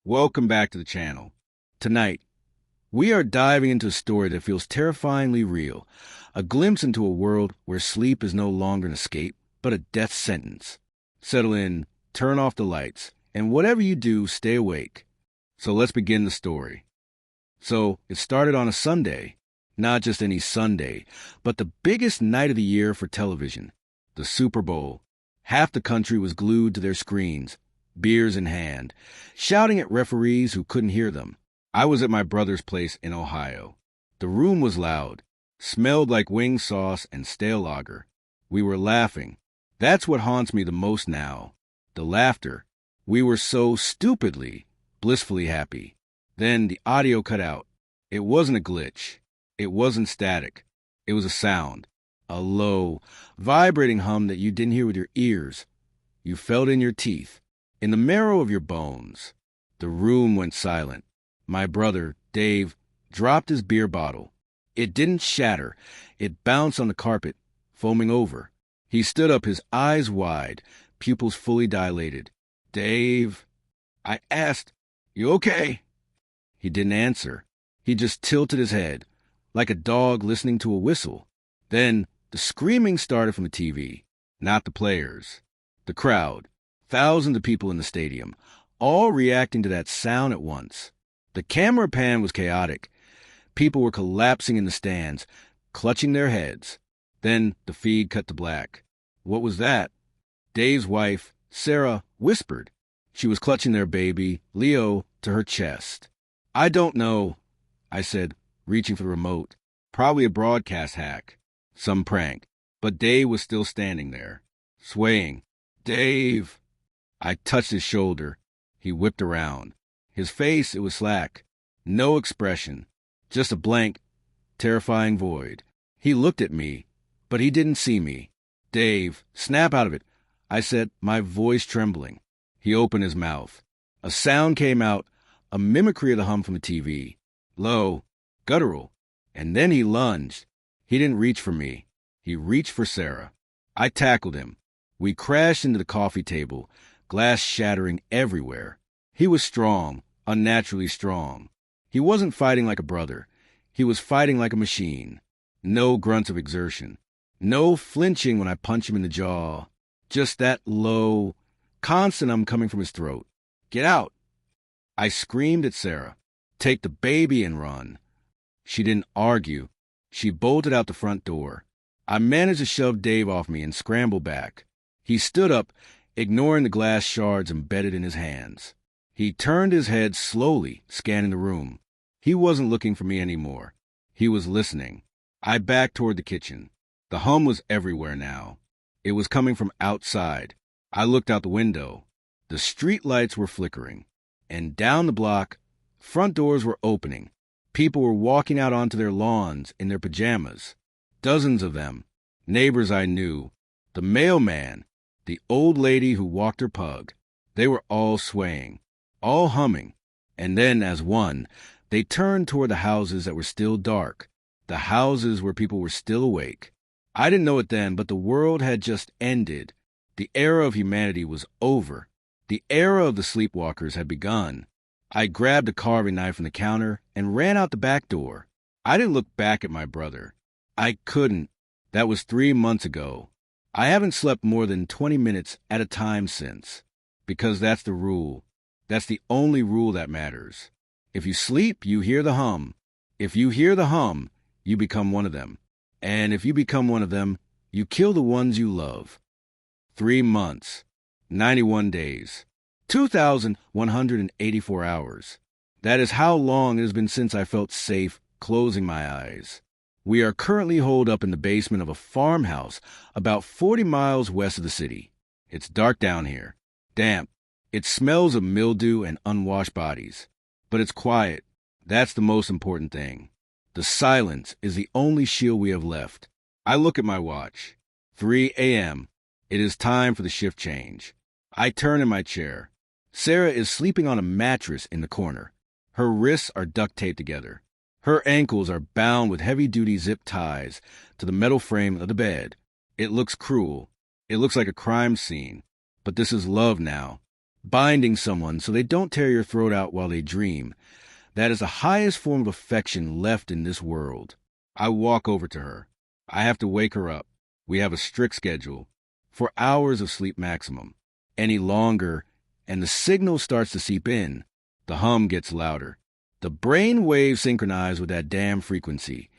Welcome back to the channel. Tonight, we are diving into a story that feels terrifyingly real, a glimpse into a world where sleep is no longer an escape, but a death sentence. Settle in, turn off the lights, and whatever you do, stay awake. So let's begin the story. So, it started on a Sunday, not just any Sunday, but the biggest night of the year for television, the Super Bowl. Half the country was glued to their screens, beers in hand, shouting at referees who couldn't hear them. I was at my brother's place in Ohio. The room was loud, smelled like wing sauce and stale lager. We were laughing. That's what haunts me the most now. The laughter. We were so stupidly, blissfully happy. Then the audio cut out. It wasn't a glitch. It wasn't static. It was a sound. A low, vibrating hum that you didn't hear with your ears. You felt in your teeth, in the marrow of your bones. The room went silent. My brother, Dave, dropped his beer bottle. It didn't shatter. It bounced on the carpet, foaming over. He stood up, his eyes wide, pupils fully dilated. "Dave," I asked, "you okay?" He didn't answer. He just tilted his head, like a dog listening to a whistle. Then the screaming started from the TV, not the players. The crowd, thousands of people in the stadium, all reacting to that sound at once. The camera pan was chaotic. People were collapsing in the stands, clutching their heads. Then the feed cut to black. What was that? Dave's wife, Sarah, whispered. She was clutching their baby, Leo, to her chest. "I don't know," I said, reaching for the remote. Probably a broadcast hack. Some prank. But Dave was still standing there, swaying. "Dave!" I touched his shoulder. He whipped around. His face, it was slack. No expression. Just a blank, terrifying void. He looked at me, but he didn't see me. "Dave, snap out of it," I said, my voice trembling. He opened his mouth. A sound came out, a mimicry of the hum from the TV. Low, guttural. And then he lunged. He didn't reach for me. He reached for Sarah. I tackled him. We crashed into the coffee table, glass shattering everywhere. He was strong, unnaturally strong. He wasn't fighting like a brother. He was fighting like a machine. No grunts of exertion. No flinching when I punched him in the jaw. Just that low, constant hum coming from his throat. "Get out!" I screamed at Sarah. "Take the baby and run." She didn't argue. She bolted out the front door. I managed to shove Dave off me and scramble back. He stood up, ignoring the glass shards embedded in his hands. He turned his head slowly, scanning the room. He wasn't looking for me anymore. He was listening. I backed toward the kitchen. The hum was everywhere now. It was coming from outside. I looked out the window. The street lights were flickering. And down the block, front doors were opening. People were walking out onto their lawns in their pajamas. Dozens of them. Neighbors I knew. The mailman. The old lady who walked her pug. They were all swaying. All humming. And then, as one, they turned toward the houses that were still dark. The houses where people were still awake. I didn't know it then, but the world had just ended. The era of humanity was over. The era of the Sleepwalkers had begun. I grabbed a carving knife from the counter and ran out the back door. I didn't look back at my brother. I couldn't. That was 3 months ago. I haven't slept more than 20 minutes at a time since. Because that's the rule. That's the only rule that matters. If you sleep, you hear the hum. If you hear the hum, you become one of them. And if you become one of them, you kill the ones you love. 3 months. 91 days. 2,184 hours. That is how long it has been since I felt safe closing my eyes. We are currently holed up in the basement of a farmhouse about 40 miles west of the city. It's dark down here. Damp. It smells of mildew and unwashed bodies. But it's quiet. That's the most important thing. The silence is the only shield we have left. I look at my watch. 3 a.m. It is time for the shift change. I turn in my chair. Sarah is sleeping on a mattress in the corner. Her wrists are duct taped together. Her ankles are bound with heavy-duty zip ties to the metal frame of the bed. It looks cruel. It looks like a crime scene. But this is love now. binding someone so they don't tear your throat out while they dream. That is the highest form of affection left in this world. I walk over to her. I have to wake her up. We have a strict schedule. 4 hours of sleep maximum. Any longer, and the signal starts to seep in. The hum gets louder. The brain waves synchronize with that damn frequency.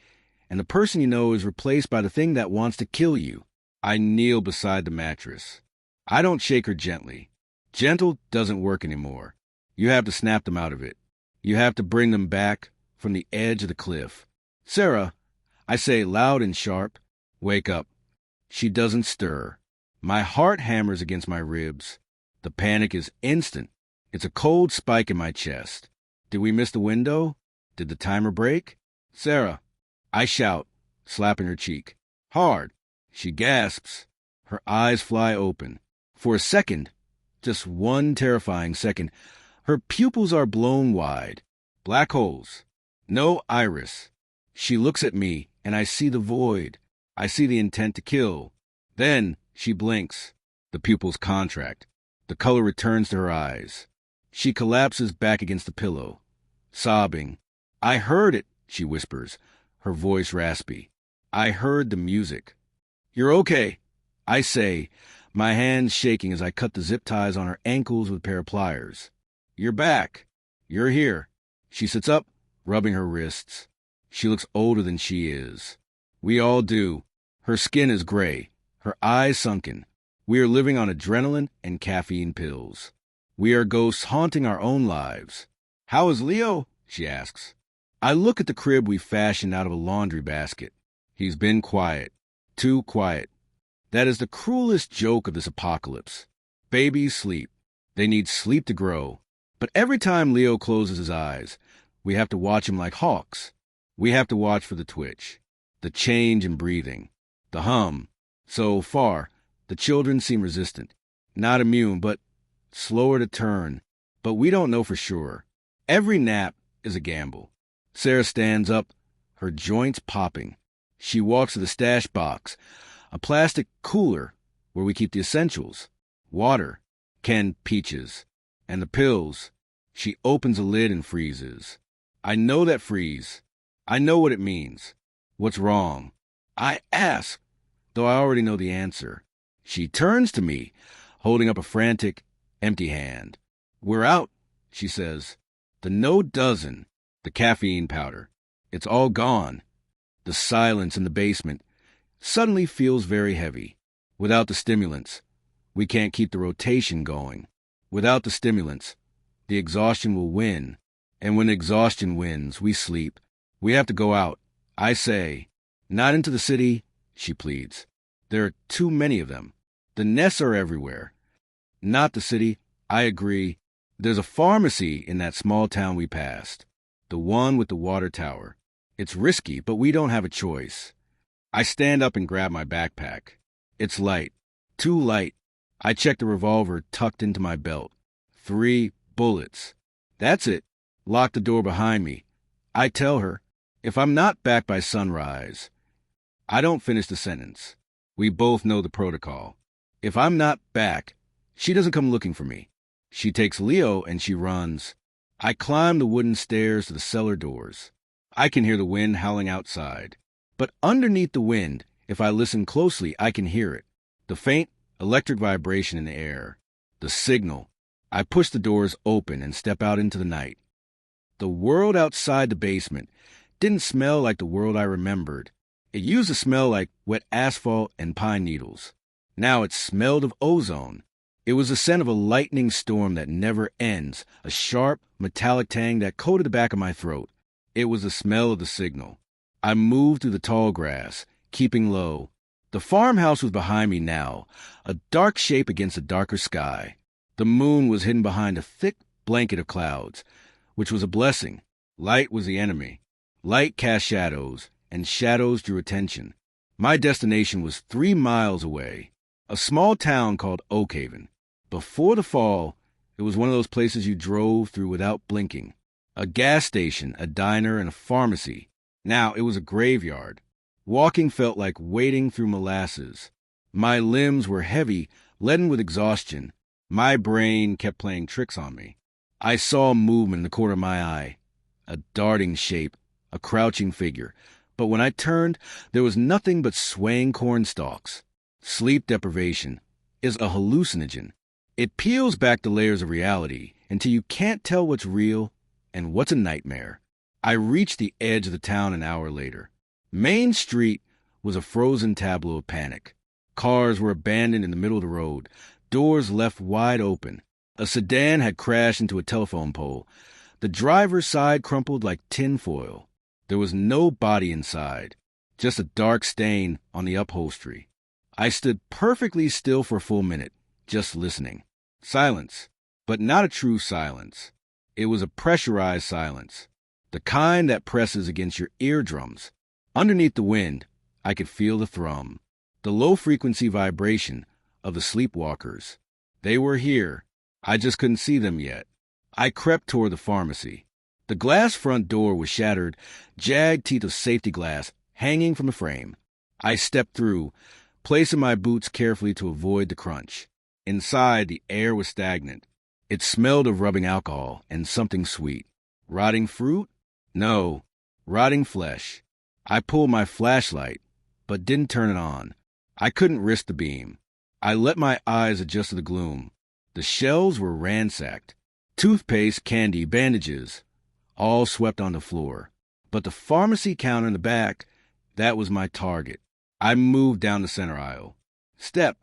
And the person you know is replaced by the thing that wants to kill you. I kneel beside the mattress. I don't shake her gently. Gentle doesn't work anymore. You have to snap them out of it. You have to bring them back from the edge of the cliff. Sarah, I say loud and sharp, wake up. She doesn't stir. My heart hammers against my ribs. The panic is instant. It's a cold spike in my chest. Did we miss the window? Did the timer break? Sarah, I shout, slapping her cheek. Hard. She gasps. Her eyes fly open. For a second, just one terrifying second, her pupils are blown wide. Black holes. No iris. She looks at me, and I see the void. I see the intent to kill. Then she blinks. The pupils contract. The color returns to her eyes. She collapses back against the pillow, sobbing. I heard it, she whispers, her voice raspy. I heard the music. You're okay, I say, my hands shaking as I cut the zip ties on her ankles with a pair of pliers. You're back. You're here. She sits up, rubbing her wrists. She looks older than she is. We all do. Her skin is gray, her eyes sunken. We are living on adrenaline and caffeine pills. We are ghosts haunting our own lives. How is Leo? She asks. I look at the crib we fashioned out of a laundry basket. He's been quiet. Too quiet. That is the cruelest joke of this apocalypse. Babies sleep. They need sleep to grow. But every time Leo closes his eyes, we have to watch him like hawks. We have to watch for the twitch, the change in breathing, the hum. So far, the children seem resistant. Not immune, but slower to turn. But we don't know for sure. Every nap is a gamble. Sarah stands up, her joints popping. She walks to the stash box, a plastic cooler where we keep the essentials, water, canned peaches, and the pills. She opens a lid and freezes. I know that freeze. I know what it means. What's wrong? I ask, though I already know the answer. She turns to me, holding up a frantic, empty hand. We're out, she says. The no dozen, the caffeine powder. It's all gone. The silence in the basement suddenly feels very heavy. Without the stimulants, we can't keep the rotation going. Without the stimulants, the exhaustion will win. And when exhaustion wins, we sleep. We have to go out. I say, not into the city, she pleads. There are too many of them. The nests are everywhere. Not the city, I agree. There's a pharmacy in that small town we passed. The one with the water tower. It's risky, but we don't have a choice. I stand up and grab my backpack. It's light. Too light. I check the revolver tucked into my belt. 3 bullets. That's it. Lock the door behind me. I tell her, if I'm not back by sunrise. I don't finish the sentence. We both know the protocol. If I'm not back, she doesn't come looking for me. She takes Leo and she runs. I climb the wooden stairs to the cellar doors. I can hear the wind howling outside. But underneath the wind, if I listen closely, I can hear it. The faint electric vibration in the air. The signal. I push the doors open and step out into the night. The world outside the basement didn't smell like the world I remembered. It used to smell like wet asphalt and pine needles. Now it smelled of ozone. It was the scent of a lightning storm that never ends, a sharp, metallic tang that coated the back of my throat. It was the smell of the signal. I moved through the tall grass, keeping low. The farmhouse was behind me now, a dark shape against a darker sky. The moon was hidden behind a thick blanket of clouds, which was a blessing. Light was the enemy. Light cast shadows, and shadows drew attention. My destination was 3 miles away, a small town called Oakhaven. Before the fall, it was one of those places you drove through without blinking. A gas station, a diner, and a pharmacy. Now it was a graveyard. Walking felt like wading through molasses. My limbs were heavy, leaden with exhaustion. My brain kept playing tricks on me. I saw movement in the corner of my eye, a darting shape, a crouching figure. But when I turned, there was nothing but swaying corn stalks. Sleep deprivation is a hallucinogen. It peels back the layers of reality until you can't tell what's real and what's a nightmare. I reached the edge of the town an hour later. Main Street was a frozen tableau of panic. Cars were abandoned in the middle of the road, doors left wide open. A sedan had crashed into a telephone pole. The driver's side crumpled like tin foil. There was no body inside, just a dark stain on the upholstery. I stood perfectly still for a full minute, just listening. Silence, but not a true silence. It was a pressurized silence, the kind that presses against your eardrums. Underneath the wind, I could feel the thrum, the low-frequency vibration of the Sleepwalkers. They were here. I just couldn't see them yet. I crept toward the pharmacy. The glass front door was shattered, jagged teeth of safety glass hanging from the frame. I stepped through, placing my boots carefully to avoid the crunch. Inside, the air was stagnant. It smelled of rubbing alcohol and something sweet. Rotting fruit? No, rotting flesh. I pulled my flashlight, but didn't turn it on. I couldn't risk the beam. I let my eyes adjust to the gloom. The shelves were ransacked. Toothpaste, candy, bandages, all swept on the floor. But the pharmacy counter in the back, that was my target. I moved down the center aisle. Step,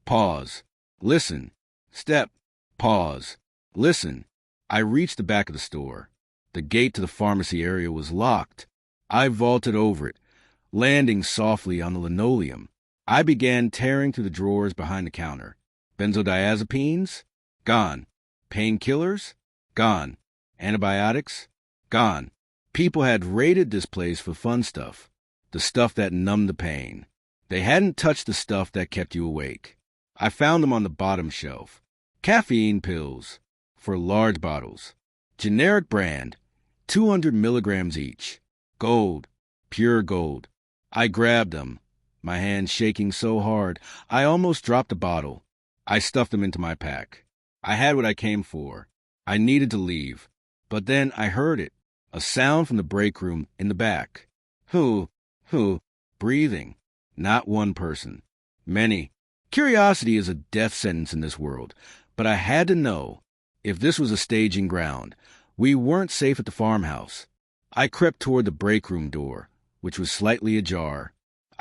pause, listen. Step, pause, listen. I reached the back of the store. The gate to the pharmacy area was locked. I vaulted over it, landing softly on the linoleum. I began tearing through the drawers behind the counter. Benzodiazepines? Gone. Painkillers? Gone. Antibiotics? Gone. People had raided this place for fun stuff, the stuff that numbed the pain. They hadn't touched the stuff that kept you awake. I found them on the bottom shelf. Caffeine pills, for large bottles. Generic brand, 200 milligrams each. Gold, pure gold. I grabbed them, my hand shaking so hard, I almost dropped the bottle. I stuffed them into my pack. I had what I came for. I needed to leave. But then I heard it, a sound from the break room in the back. Who, breathing. Not one person. Many. Curiosity is a death sentence in this world, but I had to know. If this was a staging ground, we weren't safe at the farmhouse. I crept toward the break room door, which was slightly ajar.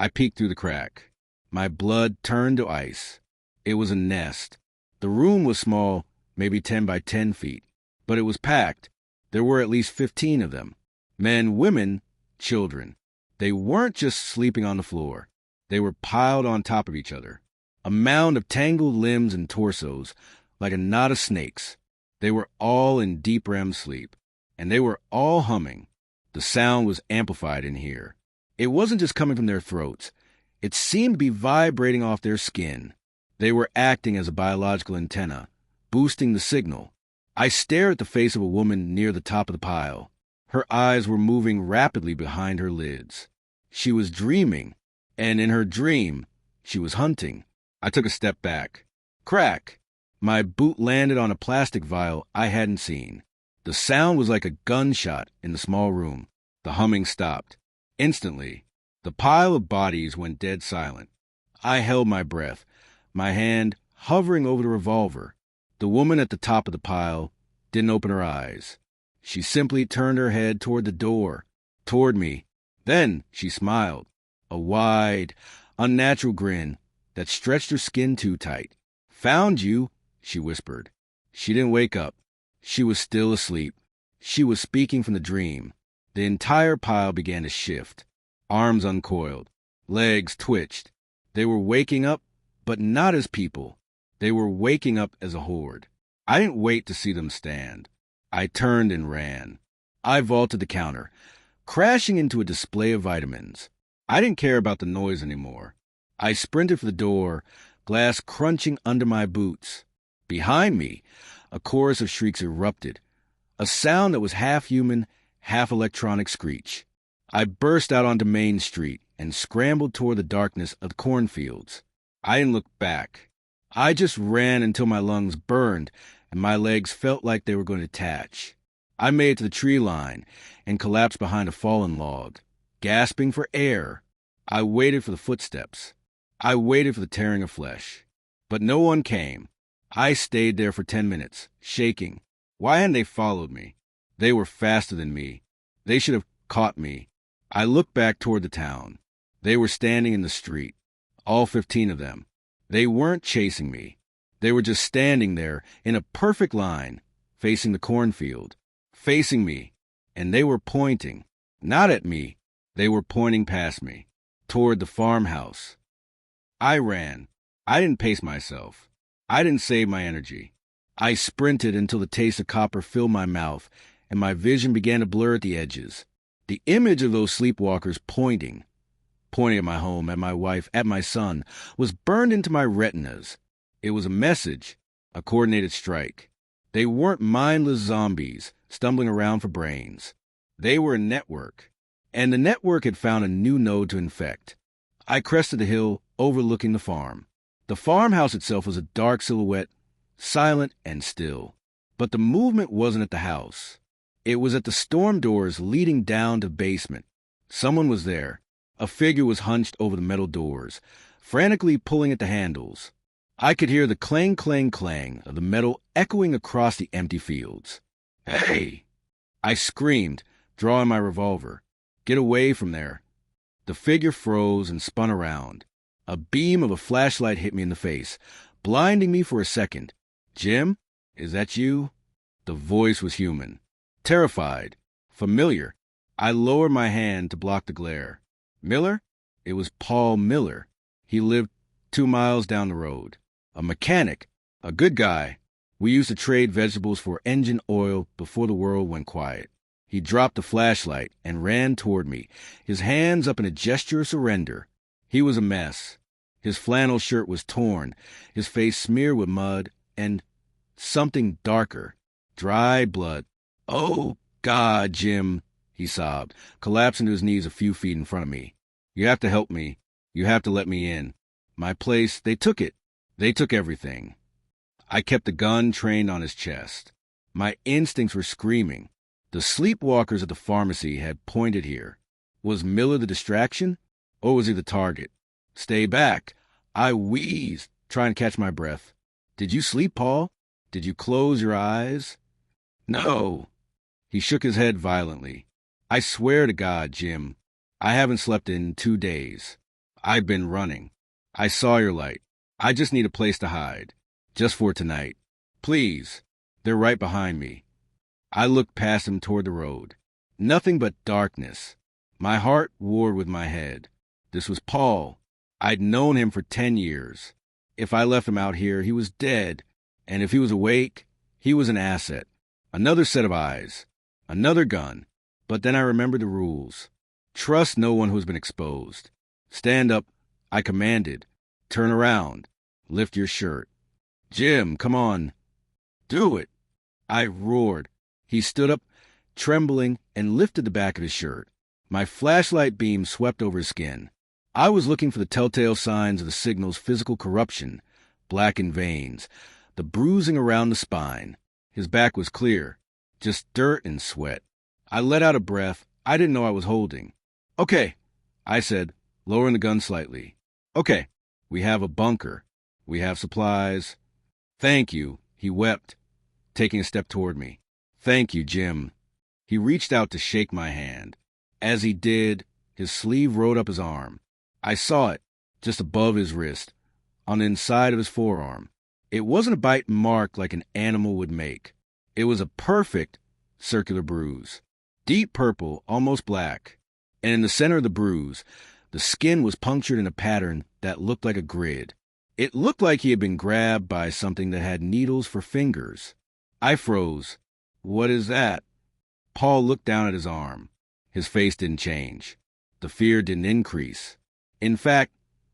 I peeked through the crack. My blood turned to ice. It was a nest. The room was small, maybe 10 by 10 feet, but it was packed. There were at least 15 of them. Men, women, children. They weren't just sleeping on the floor. They were piled on top of each other. A mound of tangled limbs and torsos, like a knot of snakes. They were all in deep REM sleep, and they were all humming. The sound was amplified in here. It wasn't just coming from their throats. It seemed to be vibrating off their skin. They were acting as a biological antenna, boosting the signal. I stared at the face of a woman near the top of the pile. Her eyes were moving rapidly behind her lids. She was dreaming, and in her dream, she was hunting. I took a step back. Crack! My boot landed on a plastic vial I hadn't seen. The sound was like a gunshot in the small room. The humming stopped. Instantly, the pile of bodies went dead silent. I held my breath, my hand hovering over the revolver. The woman at the top of the pile didn't open her eyes. She simply turned her head toward the door, toward me. Then she smiled, a wide, unnatural grin that stretched her skin too tight. "Found you," she whispered. She didn't wake up. She was still asleep. She was speaking from the dream. The entire pile began to shift. Arms uncoiled. Legs twitched. They were waking up, but not as people. They were waking up as a horde. I didn't wait to see them stand. I turned and ran. I vaulted the counter, crashing into a display of vitamins. I didn't care about the noise anymore. I sprinted for the door, glass crunching under my boots. Behind me, a chorus of shrieks erupted, a sound that was half human, half electronic screech. I burst out onto Main Street and scrambled toward the darkness of the cornfields. I didn't look back. I just ran until my lungs burned and my legs felt like they were going to detach. I made it to the tree line and collapsed behind a fallen log, gasping for air. I waited for the footsteps. I waited for the tearing of flesh. But no one came. I stayed there for 10 minutes, shaking. Why hadn't they followed me? They were faster than me. They should have caught me. I looked back toward the town. They were standing in the street, all 15 of them. They weren't chasing me. They were just standing there in a perfect line, facing the cornfield, facing me, and they were pointing, not at me. They were pointing past me, toward the farmhouse. I ran. I didn't pace myself. I didn't save my energy. I sprinted until the taste of copper filled my mouth, and my vision began to blur at the edges. The image of those sleepwalkers pointing at my home, at my wife, at my son, was burned into my retinas. It was a message, a coordinated strike. They weren't mindless zombies stumbling around for brains. They were a network, and the network had found a new node to infect. I crested the hill overlooking the farm. The farmhouse itself was a dark silhouette, silent and still. But the movement wasn't at the house. It was at the storm doors leading down to the basement. Someone was there. A figure was hunched over the metal doors, frantically pulling at the handles. I could hear the clang, clang, clang of the metal echoing across the empty fields. "Hey!" I screamed, drawing my revolver. "Get away from there." The figure froze and spun around. A beam of a flashlight hit me in the face, blinding me for a second. "Jim, is that you?" The voice was human. Terrified. Familiar. I lowered my hand to block the glare. Miller? It was Paul Miller. He lived 2 miles down the road. A mechanic. A good guy. We used to trade vegetables for engine oil before the world went quiet. He dropped the flashlight and ran toward me, his hands up in a gesture of surrender. He was a mess. His flannel shirt was torn, his face smeared with mud, and something darker. Dry blood. "Oh, God, Jim," he sobbed, collapsing to his knees a few feet in front of me. "You have to help me. You have to let me in. My place, they took it. They took everything." I kept the gun trained on his chest. My instincts were screaming. The sleepwalkers at the pharmacy had pointed here. Was Miller the distraction, or was he the target? "Stay back." I wheezed, trying to catch my breath. "Did you sleep, Paul? Did you close your eyes?" "No." He shook his head violently. "I swear to God, Jim, I haven't slept in 2 days. I've been running. I saw your light. I just need a place to hide. Just for tonight. Please." They're right behind me. I looked past him toward the road. Nothing but darkness. My heart warred with my head. This was Paul. I'd known him for 10 years. If I left him out here, he was dead. And if he was awake, he was an asset. Another set of eyes. Another gun. But then I remembered the rules. Trust no one who's been exposed. "Stand up," I commanded. "Turn around. Lift your shirt." "Jim, come on." "Do it." I roared. He stood up, trembling, and lifted the back of his shirt. My flashlight beam swept over his skin. I was looking for the telltale signs of the signal's physical corruption. Blackened veins. The bruising around the spine. His back was clear. Just dirt and sweat. I let out a breath I didn't know I was holding. "Okay," I said, lowering the gun slightly. "Okay, we have a bunker. We have supplies." "Thank you," he wept, taking a step toward me. "Thank you, Jim." He reached out to shake my hand. As he did, his sleeve rode up his arm. I saw it, just above his wrist, on the inside of his forearm. It wasn't a bite mark like an animal would make. It was a perfect circular bruise. Deep purple, almost black. And in the center of the bruise, the skin was punctured in a pattern that looked like a grid. It looked like he had been grabbed by something that had needles for fingers. I froze. "What is that?" Paul looked down at his arm. His face didn't change. The fear didn't increase. In fact,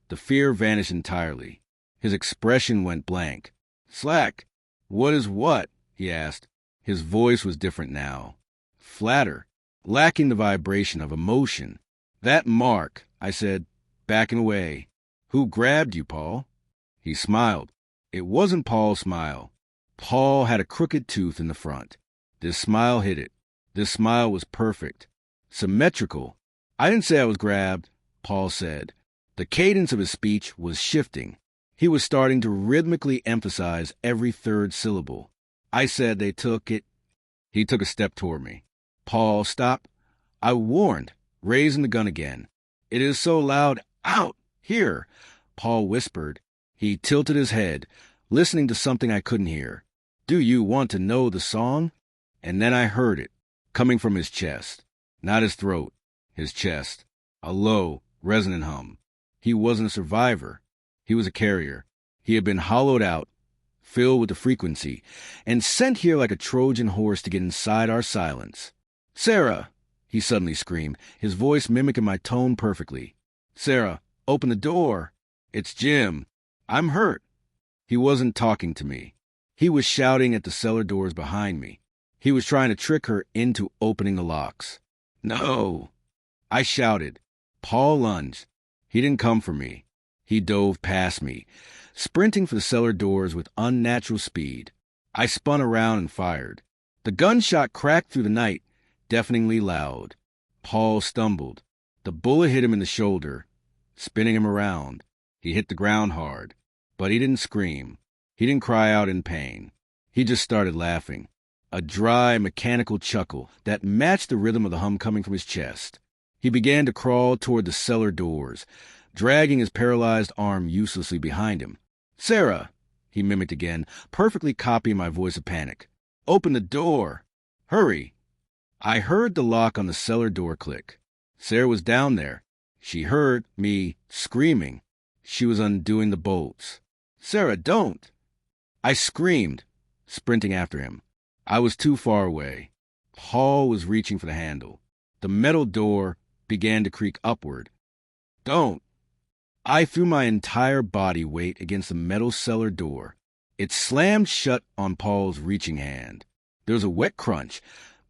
the fear vanished entirely. His expression went blank. "Slack. What is what?" he asked. His voice was different now. Flatter, lacking the vibration of emotion. "That mark," I said, backing away. "Who grabbed you, Paul?" He smiled. It wasn't Paul's smile. Paul had a crooked tooth in the front. This smile hid it. This smile was perfect. Symmetrical. I didn't say I was grabbed, Paul said. The cadence of his speech was shifting. He was starting to rhythmically emphasize every third syllable. I said they took it. He took a step toward me. Paul, stop. I warned, raising the gun again. It is so loud. Out! Here! Paul whispered. He tilted his head, listening to something I couldn't hear. Do you want to know the song? And then I heard it, coming from his chest. Not his throat, his chest. A low, resonant hum. He wasn't a survivor. He was a carrier. He had been hollowed out, filled with the frequency, and sent here like a Trojan horse to get inside our silence. Sarah! He suddenly screamed, his voice mimicking my tone perfectly. Sarah, open the door. It's Jim. I'm hurt. He wasn't talking to me. He was shouting at the cellar doors behind me. He was trying to trick her into opening the locks. No! I shouted. Paul lunged. He didn't come for me. He dove past me, sprinting for the cellar doors with unnatural speed. I spun around and fired. The gunshot cracked through the night, deafeningly loud. Paul stumbled. The bullet hit him in the shoulder, spinning him around. He hit the ground hard, but he didn't scream. He didn't cry out in pain. He just started laughing, a dry, mechanical chuckle that matched the rhythm of the hum coming from his chest. He began to crawl toward the cellar doors, dragging his paralyzed arm uselessly behind him. Sarah, he mimicked again, perfectly copying my voice of panic. Open the door. Hurry. I heard the lock on the cellar door click. Sarah was down there. She heard me screaming. She was undoing the bolts. Sarah, don't! I screamed, sprinting after him. I was too far away. Paul was reaching for the handle. The metal door began to creak upward. Don't! I threw my entire body weight against the metal cellar door. It slammed shut on Paul's reaching hand. There was a wet crunch,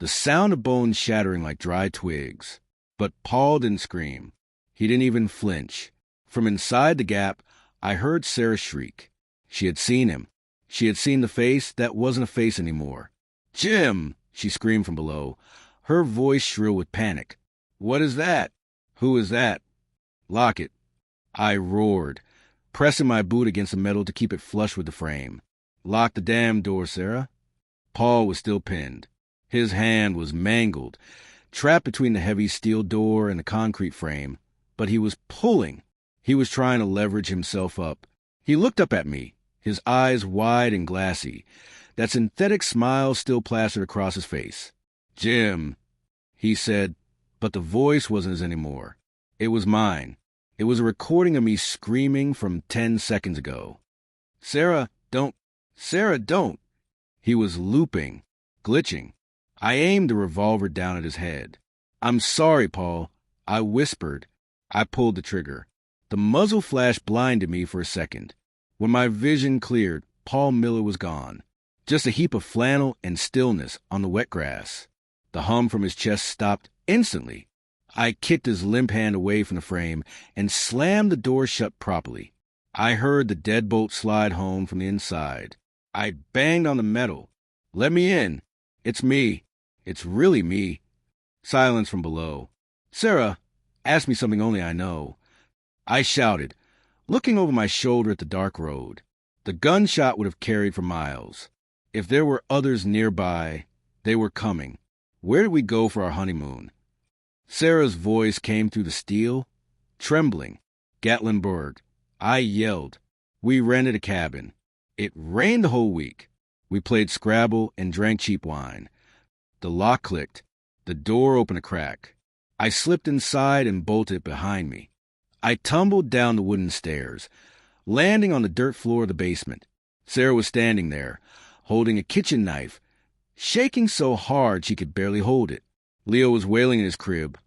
the sound of bones shattering like dry twigs. But Paul didn't scream. He didn't even flinch. From inside the gap, I heard Sarah shriek. She had seen him. She had seen the face that wasn't a face anymore. Jim! She screamed from below, her voice shrill with panic. What is that? Who is that? Lock it. I roared, pressing my boot against the metal to keep it flush with the frame. Lock the damn door, Sarah. Paul was still pinned. His hand was mangled, trapped between the heavy steel door and the concrete frame, but he was pulling. He was trying to leverage himself up. He looked up at me, his eyes wide and glassy, that synthetic smile still plastered across his face. Jim, he said, but the voice wasn't his anymore. It was mine. It was a recording of me screaming from 10 seconds ago. Sarah, don't. Sarah, don't. He was looping, glitching. I aimed the revolver down at his head. I'm sorry, Paul. I whispered. I pulled the trigger. The muzzle flash blinded me for a second. When my vision cleared, Paul Miller was gone. Just a heap of flannel and stillness on the wet grass. The hum from his chest stopped instantly. I kicked his limp hand away from the frame and slammed the door shut properly. I heard the deadbolt slide home from the inside. I banged on the metal. Let me in. It's me. It's really me. Silence from below. Sarah, ask me something only I know. I shouted, looking over my shoulder at the dark road. The gunshot would have carried for miles. If there were others nearby, they were coming. Where did we go for our honeymoon? Sarah's voice came through the steel, trembling. Gatlinburg. I yelled. We rented a cabin. It rained the whole week. We played Scrabble and drank cheap wine. The lock clicked. The door opened a crack. I slipped inside and bolted behind me. I tumbled down the wooden stairs, landing on the dirt floor of the basement. Sarah was standing there, holding a kitchen knife, shaking so hard she could barely hold it. Leo was wailing in his crib,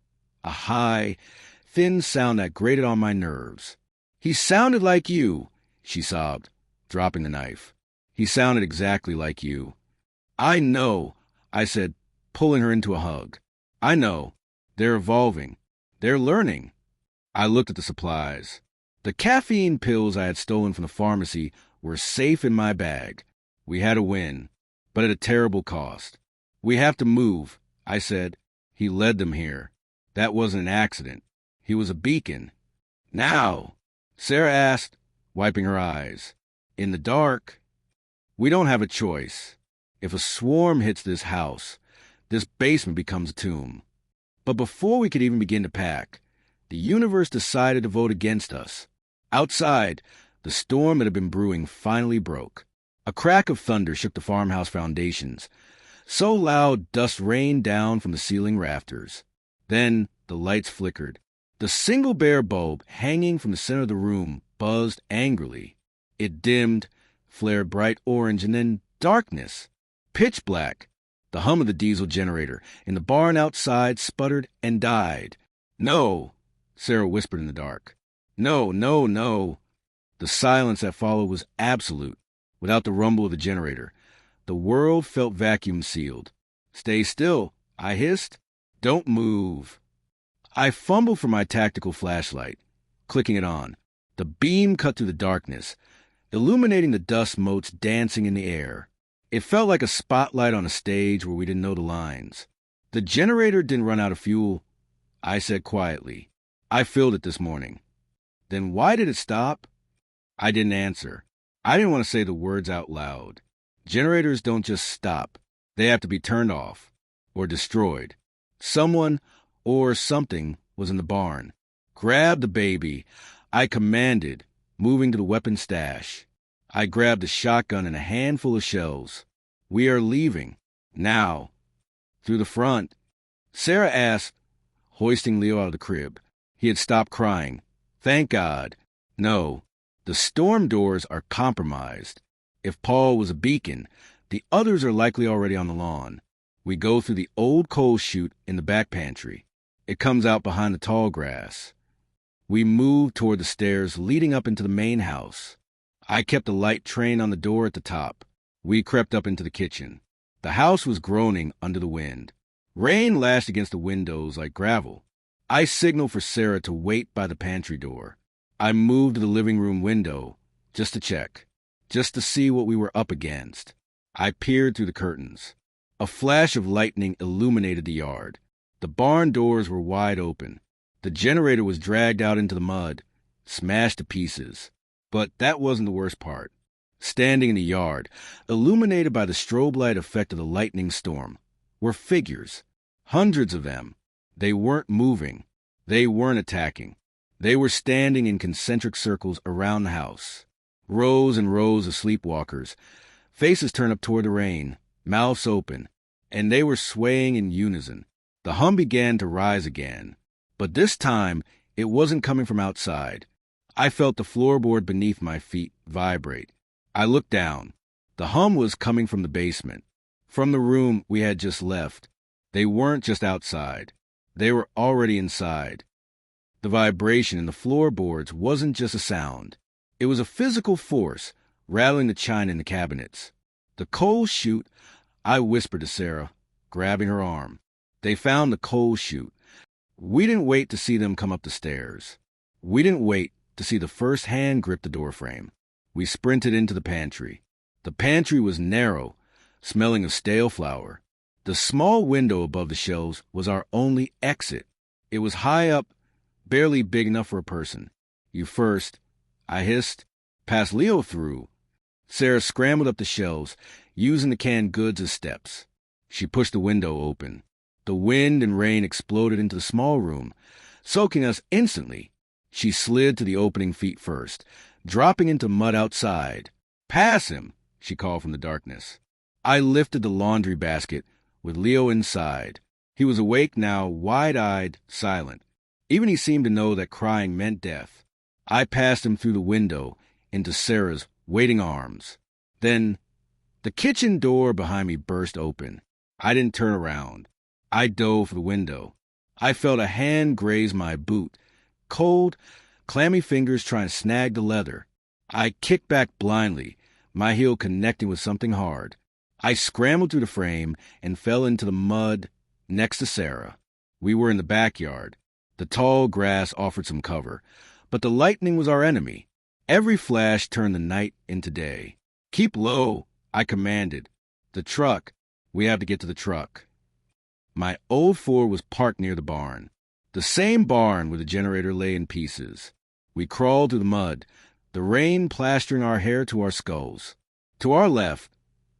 a high, thin sound that grated on my nerves. He sounded like you, she sobbed, dropping the knife. He sounded exactly like you. I know, I said, pulling her into a hug. I know. They're evolving. They're learning. I looked at the supplies. The caffeine pills I had stolen from the pharmacy We're safe in my bag. We had a win, but at a terrible cost. We have to move, I said. He led them here. That wasn't an accident. He was a beacon. Now, Sarah asked, wiping her eyes. In the dark, we don't have a choice. If a swarm hits this house, this basement becomes a tomb. But before we could even begin to pack, the universe decided to vote against us. Outside, the storm that had been brewing finally broke. A crack of thunder shook the farmhouse foundations. So loud, dust rained down from the ceiling rafters. Then the lights flickered. The single bare bulb hanging from the center of the room buzzed angrily. It dimmed, flared bright orange, and then darkness. Pitch black. The hum of the diesel generator in the barn outside sputtered and died. No, Sarah whispered in the dark. No, no, no. The silence that followed was absolute. Without the rumble of the generator, the world felt vacuum-sealed. Stay still, I hissed. Don't move. I fumbled for my tactical flashlight, clicking it on. The beam cut through the darkness, illuminating the dust motes dancing in the air. It felt like a spotlight on a stage where we didn't know the lines. The generator didn't run out of fuel, I said quietly. I filled it this morning. Then why did it stop? I didn't answer. I didn't want to say the words out loud. Generators don't just stop. They have to be turned off or destroyed. Someone or something was in the barn. Grab the baby, I commanded, moving to the weapon stash. I grabbed a shotgun and a handful of shells. We are leaving. Now. Through the front. Sarah asked, hoisting Leo out of the crib. He had stopped crying. Thank God. No. The storm doors are compromised. If Paul was a beacon, the others are likely already on the lawn. We go through the old coal chute in the back pantry. It comes out behind the tall grass. We move toward the stairs leading up into the main house. I kept a light trained on the door at the top. We crept up into the kitchen. The house was groaning under the wind. Rain lashed against the windows like gravel. I signaled for Sarah to wait by the pantry door. I moved to the living room window just to check, just to see what we were up against. I peered through the curtains. A flash of lightning illuminated the yard. The barn doors were wide open. The generator was dragged out into the mud, smashed to pieces. But that wasn't the worst part. Standing in the yard, illuminated by the strobe light effect of the lightning storm, were figures. Hundreds of them. They weren't moving. They weren't attacking. They were standing in concentric circles around the house. Rows and rows of sleepwalkers, faces turned up toward the rain, mouths open, and they were swaying in unison. The hum began to rise again, but this time it wasn't coming from outside. I felt the floorboard beneath my feet vibrate. I looked down. The hum was coming from the basement, from the room we had just left. They weren't just outside. They were already inside. The vibration in the floorboards wasn't just a sound. It was a physical force, rattling the china in the cabinets. The coal chute, I whispered to Sarah, grabbing her arm. They found the coal chute. We didn't wait to see them come up the stairs. We didn't wait to see the first hand grip the doorframe. We sprinted into the pantry. The pantry was narrow, smelling of stale flour. The small window above the shelves was our only exit. It was high up, barely big enough for a person. You first, I hissed. Pass Leo through. Sarah scrambled up the shelves, using the canned goods as steps. She pushed the window open. The wind and rain exploded into the small room, soaking us instantly. She slid to the opening feet first, dropping into mud outside. Pass him, she called from the darkness. I lifted the laundry basket with Leo inside. He was awake now, wide-eyed, silent. Even he seemed to know that crying meant death. I passed him through the window into Sarah's waiting arms. Then the kitchen door behind me burst open. I didn't turn around. I dove for the window. I felt a hand graze my boot, cold, clammy fingers trying to snag the leather. I kicked back blindly, my heel connecting with something hard. I scrambled through the frame and fell into the mud next to Sarah. We were in the backyard. The tall grass offered some cover, but the lightning was our enemy. Every flash turned the night into day. "Keep low," I commanded. "The truck. We have to get to the truck." My old Ford was parked near the barn. The same barn where the generator lay in pieces. We crawled through the mud, the rain plastering our hair to our skulls. To our left,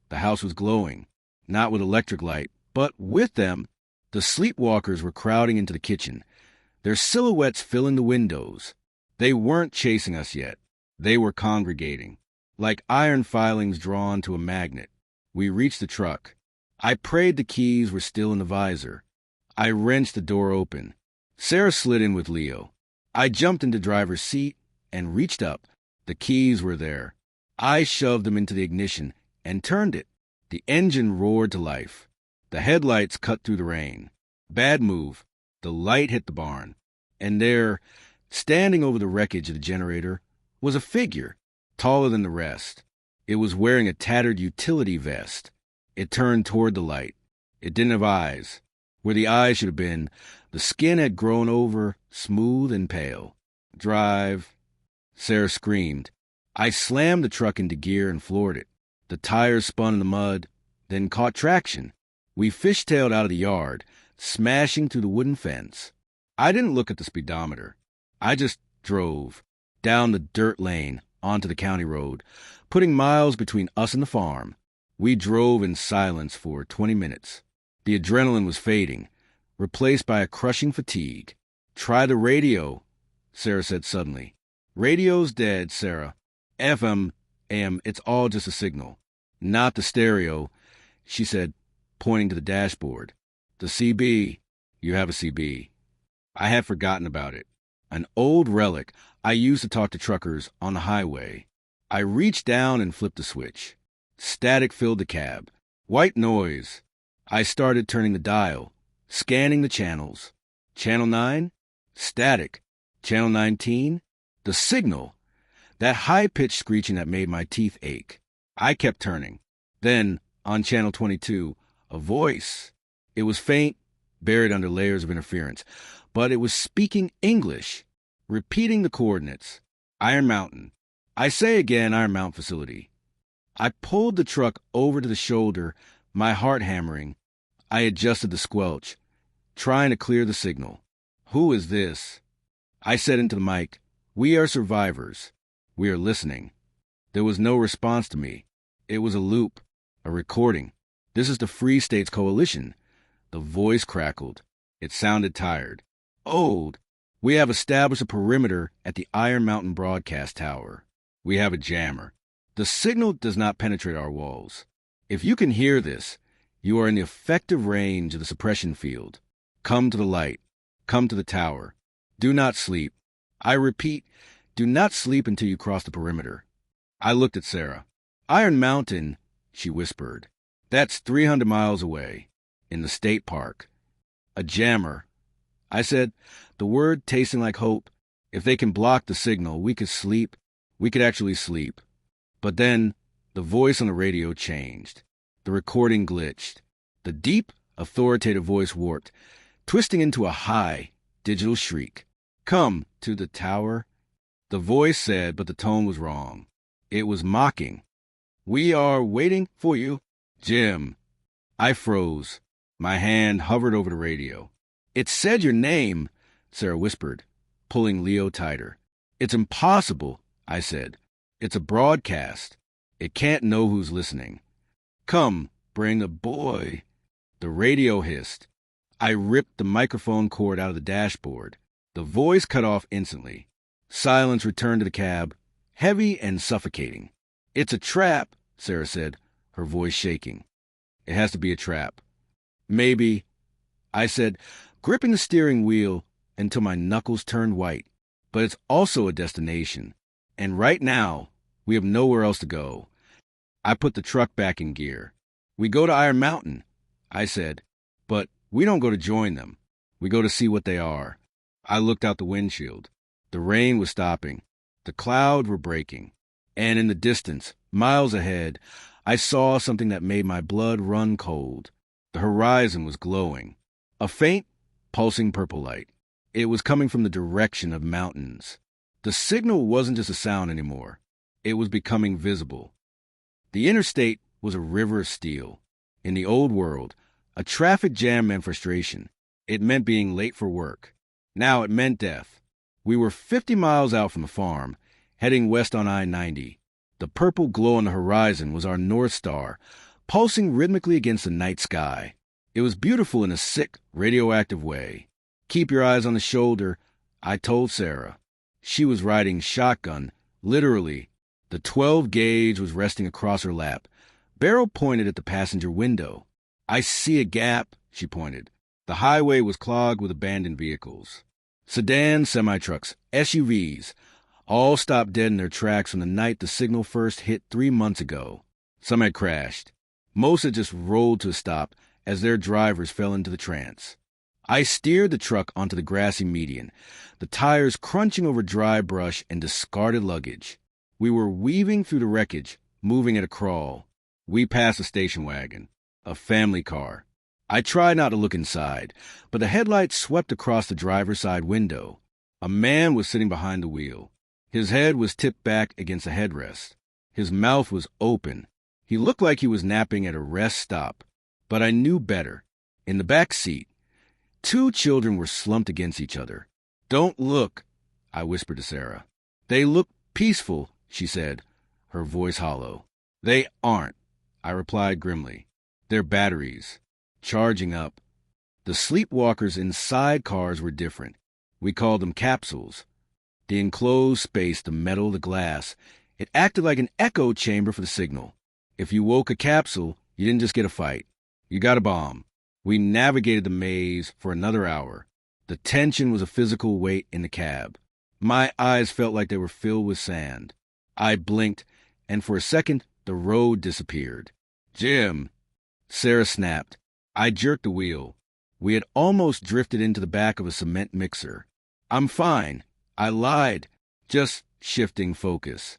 the house was glowing, not with electric light, but with them. The Sleepwalkers were crowding into the kitchen, their silhouettes filling the windows. They weren't chasing us yet. They were congregating, like iron filings drawn to a magnet. We reached the truck. I prayed the keys were still in the visor. I wrenched the door open. Sarah slid in with Leo. I jumped into driver's seat and reached up. The keys were there. I shoved them into the ignition and turned it. The engine roared to life. The headlights cut through the rain. Bad move. The light hit the barn. And there, standing over the wreckage of the generator, was a figure, taller than the rest. It was wearing a tattered utility vest. It turned toward the light. It didn't have eyes. Where the eyes should have been, the skin had grown over, smooth and pale. "Drive," Sarah screamed. I slammed the truck into gear and floored it. The tires spun in the mud, then caught traction. We fishtailed out of the yard, smashing through the wooden fence. I didn't look at the speedometer. I just drove down the dirt lane onto the county road, putting miles between us and the farm. We drove in silence for 20 minutes. The adrenaline was fading, replaced by a crushing fatigue. "Try the radio," Sarah said suddenly. "Radio's dead, Sarah. FM, AM, it's all just a signal. Not the stereo," she said, pointing to the dashboard. "The CB. You have a CB." I had forgotten about it. An old relic I used to talk to truckers on the highway. I reached down and flipped the switch. Static filled the cab. White noise. I started turning the dial, scanning the channels. Channel 9? Static. Channel 19? The signal. That high-pitched screeching that made my teeth ache. I kept turning. Then, on Channel 22, a voice. It was faint, buried under layers of interference, but it was speaking English, repeating the coordinates. Iron Mountain. I say again, Iron Mountain facility. I pulled the truck over to the shoulder, my heart hammering. I adjusted the squelch, trying to clear the signal. "Who is this?" I said into the mic. "We are survivors. We are listening." There was no response to me. It was a loop, a recording. "This is the Free States Coalition." The voice crackled. It sounded tired. "Old. We have established a perimeter at the Iron Mountain Broadcast Tower. We have a jammer. The signal does not penetrate our walls. If you can hear this, you are in the effective range of the suppression field. Come to the light. Come to the tower. Do not sleep. I repeat, do not sleep until you cross the perimeter." I looked at Sarah. "Iron Mountain," she whispered. "That's 300 miles away, in the state park. A jammer." I said, the word tasting like hope. If they can block the signal, we could sleep. We could actually sleep. But then the voice on the radio changed. The recording glitched. The deep, authoritative voice warped, twisting into a high, digital shriek. "Come to the tower," the voice said, but the tone was wrong. It was mocking. "We are waiting for you, Jim." I froze. My hand hovered over the radio. "It said your name," Sarah whispered, pulling Leo tighter. "It's impossible," I said. "It's a broadcast. It can't know who's listening." "Come, bring a boy," the radio hissed. I ripped the microphone cord out of the dashboard. The voice cut off instantly. Silence returned to the cab, heavy and suffocating. "It's a trap," Sarah said, her voice shaking. "It has to be a trap." "Maybe," I said, gripping the steering wheel until my knuckles turned white. "But it's also a destination. And right now, we have nowhere else to go." I put the truck back in gear. "We go to Iron Mountain," I said, "but we don't go to join them. We go to see what they are." I looked out the windshield. The rain was stopping. The clouds were breaking. And in the distance, miles ahead, I saw something that made my blood run cold. The horizon was glowing. A faint, pulsing purple light. It was coming from the direction of mountains. The signal wasn't just a sound anymore. It was becoming visible. The interstate was a river of steel. In the old world, a traffic jam meant frustration. It meant being late for work. Now it meant death. We were 50 miles out from the farm, heading west on I-90. The purple glow on the horizon was our North Star, pulsing rhythmically against the night sky. It was beautiful in a sick, radioactive way. "Keep your eyes on the shoulder," I told Sarah. She was riding shotgun, literally. The 12-gauge was resting across her lap. Barrel pointed at the passenger window. "I see a gap," she pointed. The highway was clogged with abandoned vehicles. Sedans, semi-trucks, SUVs, all stopped dead in their tracks from the night the signal first hit 3 months ago. Some had crashed. Most had just rolled to a stop as their drivers fell into the trance. I steered the truck onto the grassy median, the tires crunching over dry brush and discarded luggage. We were weaving through the wreckage, moving at a crawl. We passed a station wagon, a family car. I tried not to look inside, but the headlights swept across the driver's side window. A man was sitting behind the wheel. His head was tipped back against a headrest. His mouth was open. He looked like he was napping at a rest stop. But I knew better. In the back seat, 2 children were slumped against each other. "Don't look," I whispered to Sarah. "They look peaceful," she said, her voice hollow. "They aren't," I replied grimly. "They're batteries. Charging up." The sleepwalkers inside cars were different. We called them capsules. The enclosed space, the metal, the glass, it acted like an echo chamber for the signal. If you woke a capsule, you didn't just get a fight. You got a bomb. We navigated the maze for another hour. The tension was a physical weight in the cab. My eyes felt like they were filled with sand. I blinked, and for a second, the road disappeared. "Jim!" Sarah snapped. I jerked the wheel. We had almost drifted into the back of a cement mixer. "I'm fine." I lied, just shifting focus.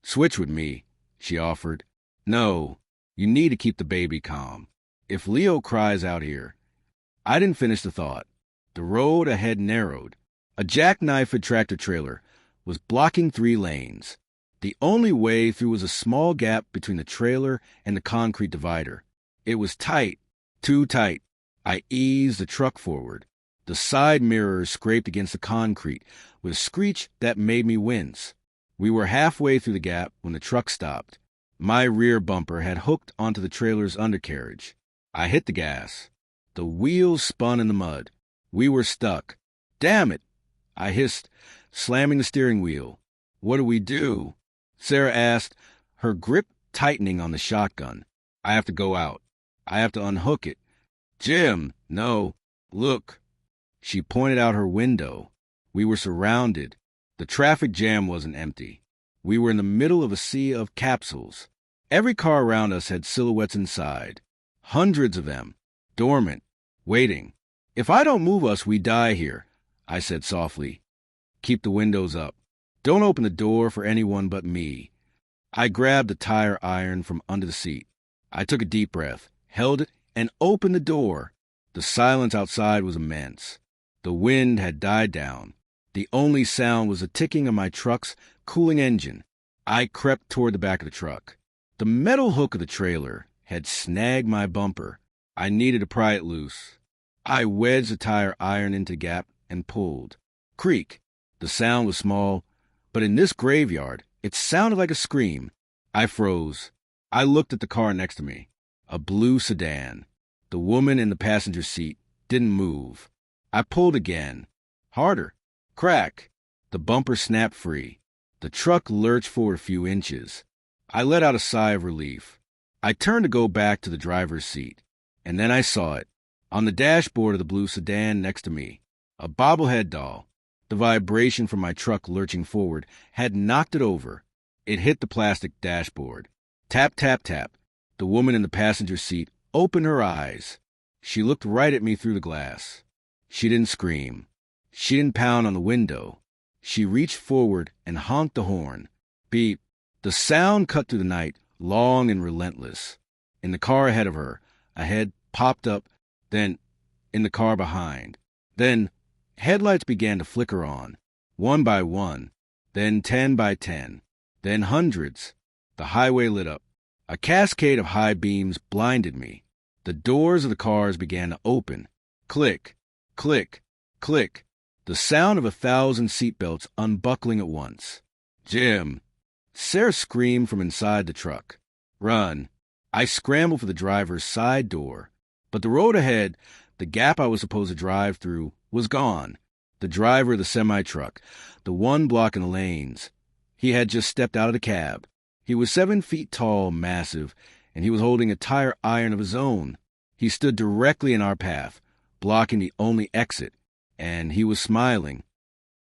"Switch with me," she offered. "No, you need to keep the baby calm. If Leo cries out here." I didn't finish the thought. The road ahead narrowed. A jackknife tractor-trailer was blocking 3 lanes. The only way through was a small gap between the trailer and the concrete divider. It was tight, too tight. I eased the truck forward. The side mirrors scraped against the concrete with a screech that made me wince. We were halfway through the gap when the truck stopped. My rear bumper had hooked onto the trailer's undercarriage. I hit the gas. The wheels spun in the mud. We were stuck. "Damn it!" I hissed, slamming the steering wheel. "What do we do?" Sarah asked, her grip tightening on the shotgun. "I have to go out. I have to unhook it." "Jim, no. Look." She pointed out her window. We were surrounded. The traffic jam wasn't empty. We were in the middle of a sea of capsules. Every car around us had silhouettes inside. Hundreds of them, dormant, waiting. "If I don't move us, we die here," I said softly. "Keep the windows up. Don't open the door for anyone but me." I grabbed the tire iron from under the seat. I took a deep breath, held it, and opened the door. The silence outside was immense. The wind had died down. The only sound was the ticking of my truck's cooling engine. I crept toward the back of the truck. The metal hook of the trailer had snagged my bumper. I needed to pry it loose. I wedged the tire iron into the gap and pulled. Creak. The sound was small, but in this graveyard, it sounded like a scream. I froze. I looked at the car next to me. A blue sedan. The woman in the passenger seat didn't move. I pulled again. Harder. Crack. The bumper snapped free. The truck lurched forward a few inches. I let out a sigh of relief. I turned to go back to the driver's seat, and then I saw it. On the dashboard of the blue sedan next to me, a bobblehead doll. The vibration from my truck lurching forward had knocked it over. It hit the plastic dashboard. Tap, tap, tap. The woman in the passenger seat opened her eyes. She looked right at me through the glass. She didn't scream. She didn't pound on the window. She reached forward and honked the horn. Beep. The sound cut through the night, long and relentless. In the car ahead of her, a head popped up, then in the car behind. Then headlights began to flicker on, one by one. then 10 by 10, then hundreds. The highway lit up. A cascade of high beams blinded me. The doors of the cars began to open. Click, click, click. The sound of 1,000 seatbelts unbuckling at once. Jim! Sarah screamed from inside the truck. Run! I scrambled for the driver's side door. But the road ahead, the gap I was supposed to drive through, was gone. The driver of the semi-truck, the one blocking the lanes. He had just stepped out of the cab. He was 7 feet tall, massive, and he was holding a tire iron of his own. He stood directly in our path, blocking the only exit, and he was smiling.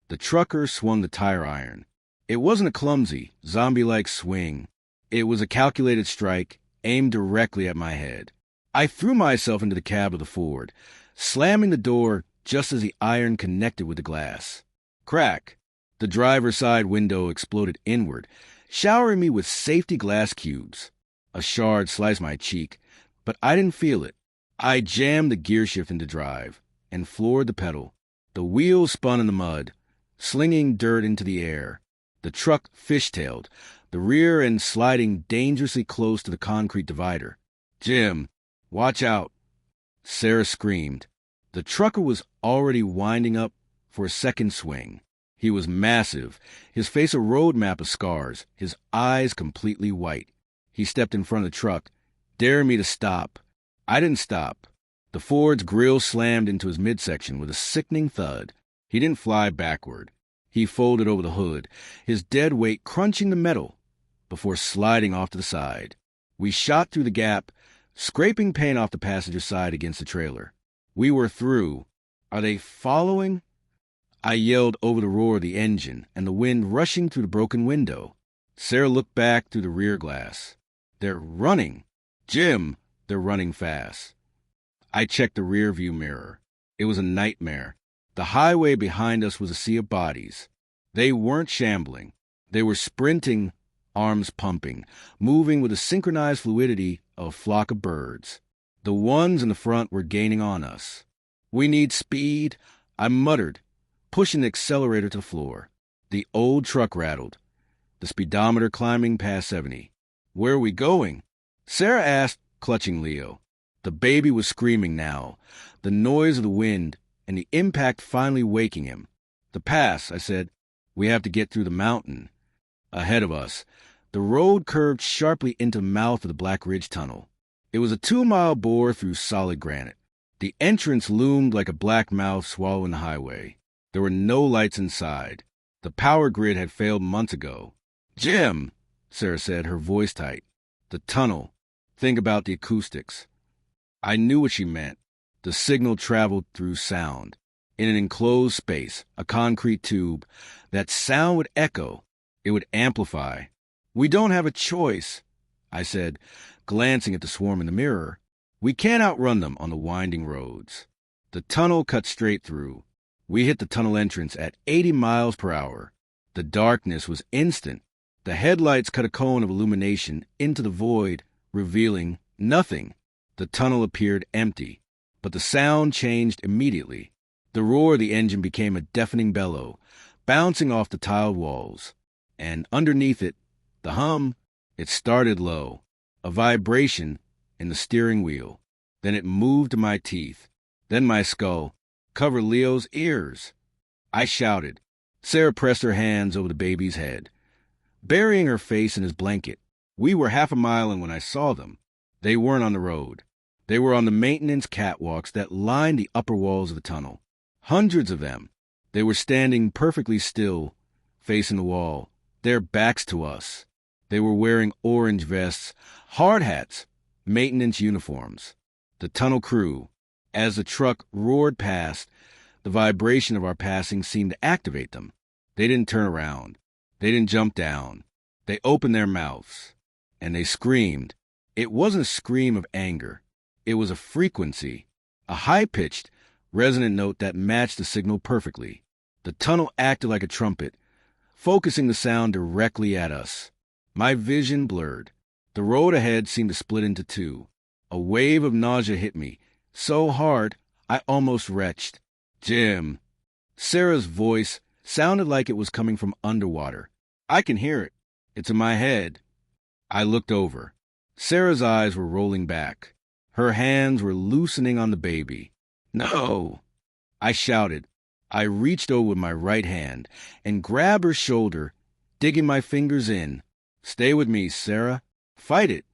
The trucker swung the tire iron. It wasn't a clumsy, zombie-like swing. It was a calculated strike, aimed directly at my head. I threw myself into the cab of the Ford, slamming the door just as the iron connected with the glass. Crack! The driver's side window exploded inward, showering me with safety glass cubes. A shard sliced my cheek, but I didn't feel it. I jammed the gear shift into drive and floored the pedal. The wheels spun in the mud, slinging dirt into the air. The truck fishtailed, the rear end sliding dangerously close to the concrete divider. Jim, watch out! Sarah screamed. The trucker was already winding up for a second swing. He was massive, his face a road map of scars, his eyes completely white. He stepped in front of the truck, daring me to stop. I didn't stop. The Ford's grill slammed into his midsection with a sickening thud. He didn't fly backward. He folded over the hood, his dead weight crunching the metal, before sliding off to the side. We shot through the gap, scraping paint off the passenger side against the trailer. We were through. Are they following? I yelled over the roar of the engine and the wind rushing through the broken window. Sarah looked back through the rear glass. They're running. Jim, they're running fast. I checked the rear view mirror. It was a nightmare. The highway behind us was a sea of bodies. They weren't shambling. They were sprinting, arms pumping, moving with the synchronized fluidity of a flock of birds. The ones in the front were gaining on us. We need speed, I muttered, pushing the accelerator to the floor. The old truck rattled, the speedometer climbing past 70. Where are we going? Sarah asked, clutching Leo. The baby was screaming now, the noise of the wind and the impact finally waking him. The pass, I said. We have to get through the mountain. Ahead of us, the road curved sharply into the mouth of the Black Ridge Tunnel. It was a 2-mile bore through solid granite. The entrance loomed like a black mouth swallowing the highway. There were no lights inside. The power grid had failed months ago. Jim, Sarah said, her voice tight. The tunnel. Think about the acoustics. I knew what she meant. The signal traveled through sound. In an enclosed space, a concrete tube, that sound would echo. It would amplify. We don't have a choice, I said, glancing at the swarm in the mirror. We can't outrun them on the winding roads. The tunnel cut straight through. We hit the tunnel entrance at 80 miles per hour. The darkness was instant. The headlights cut a cone of illumination into the void, revealing nothing. The tunnel appeared empty, but the sound changed immediately. The roar of the engine became a deafening bellow, bouncing off the tiled walls. And underneath it, the hum, it started low, a vibration in the steering wheel. Then it moved to my teeth, then my skull, covered Leo's ears. I shouted. Sarah pressed her hands over the baby's head, burying her face in his blanket. We were half a mile in when I saw them. They weren't on the road. They were on the maintenance catwalks that lined the upper walls of the tunnel. Hundreds of them. They were standing perfectly still, facing the wall, their backs to us. They were wearing orange vests, hard hats, maintenance uniforms. The tunnel crew. As the truck roared past, the vibration of our passing seemed to activate them. They didn't turn around. They didn't jump down. They opened their mouths, and they screamed. It wasn't a scream of anger. It was a frequency, a high-pitched, resonant note that matched the signal perfectly. The tunnel acted like a trumpet, focusing the sound directly at us. My vision blurred. The road ahead seemed to split into two. A wave of nausea hit me, so hard I almost retched. Jim. Sarah's voice, Sounded like it was coming from underwater. I can hear it. It's in my head. I looked over. Sarah's eyes were rolling back. Her hands were loosening on the baby. No! I shouted. I reached over with my right hand and grabbed her shoulder, digging my fingers in. Stay with me, Sarah. Fight it.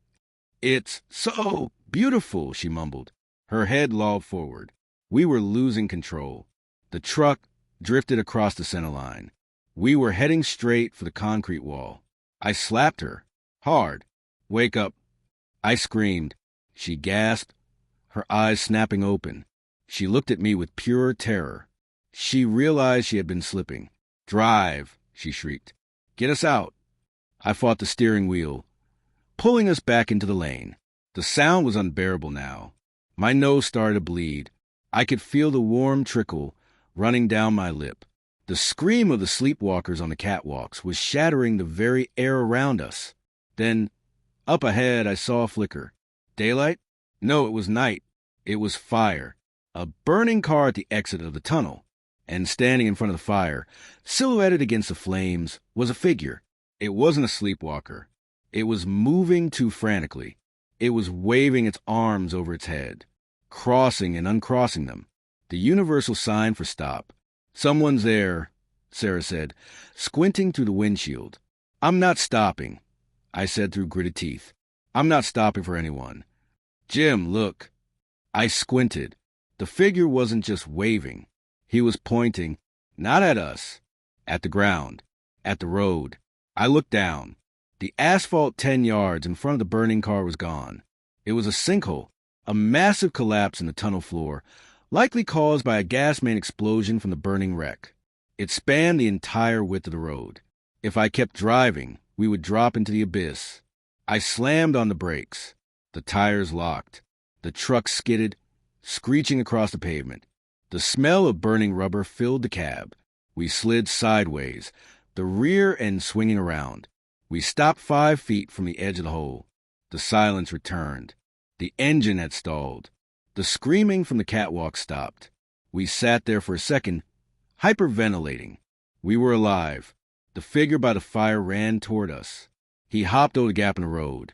It's so beautiful, she mumbled. Her head lolled forward. We were losing control. The truck drifted across the center line. We were heading straight for the concrete wall. I slapped her. Hard. Wake up. I screamed. She gasped, her eyes snapping open. She looked at me with pure terror. She realized she had been slipping. Drive, she shrieked. Get us out. I fought the steering wheel, pulling us back into the lane. The sound was unbearable now. My nose started to bleed. I could feel the warm trickle running down my lip. The scream of the sleepwalkers on the catwalks was shattering the very air around us. Then, up ahead, I saw a flicker. Daylight? No, it was night. It was fire. A burning car at the exit of the tunnel. And standing in front of the fire, silhouetted against the flames, was a figure. It wasn't a sleepwalker. It was moving too frantically. It was waving its arms over its head, crossing and uncrossing them. The universal sign for stop. Someone's there, Sarah said, squinting through the windshield. I'm not stopping, I said through gritted teeth. I'm not stopping for anyone. Jim, look. I squinted. The figure wasn't just waving. He was pointing, not at us, at the ground, at the road. I looked down. The asphalt 10 yards in front of the burning car was gone. It was a sinkhole, a massive collapse in the tunnel floor, likely caused by a gas main explosion from the burning wreck. It spanned the entire width of the road. If I kept driving, we would drop into the abyss. I slammed on the brakes. The tires locked. The truck skidded, screeching across the pavement. The smell of burning rubber filled the cab. We slid sideways, the rear end swinging around. We stopped 5 feet from the edge of the hole. The silence returned. The engine had stalled. The screaming from the catwalk stopped. We sat there for a second, hyperventilating. We were alive. The figure by the fire ran toward us. He hopped over the gap in the road.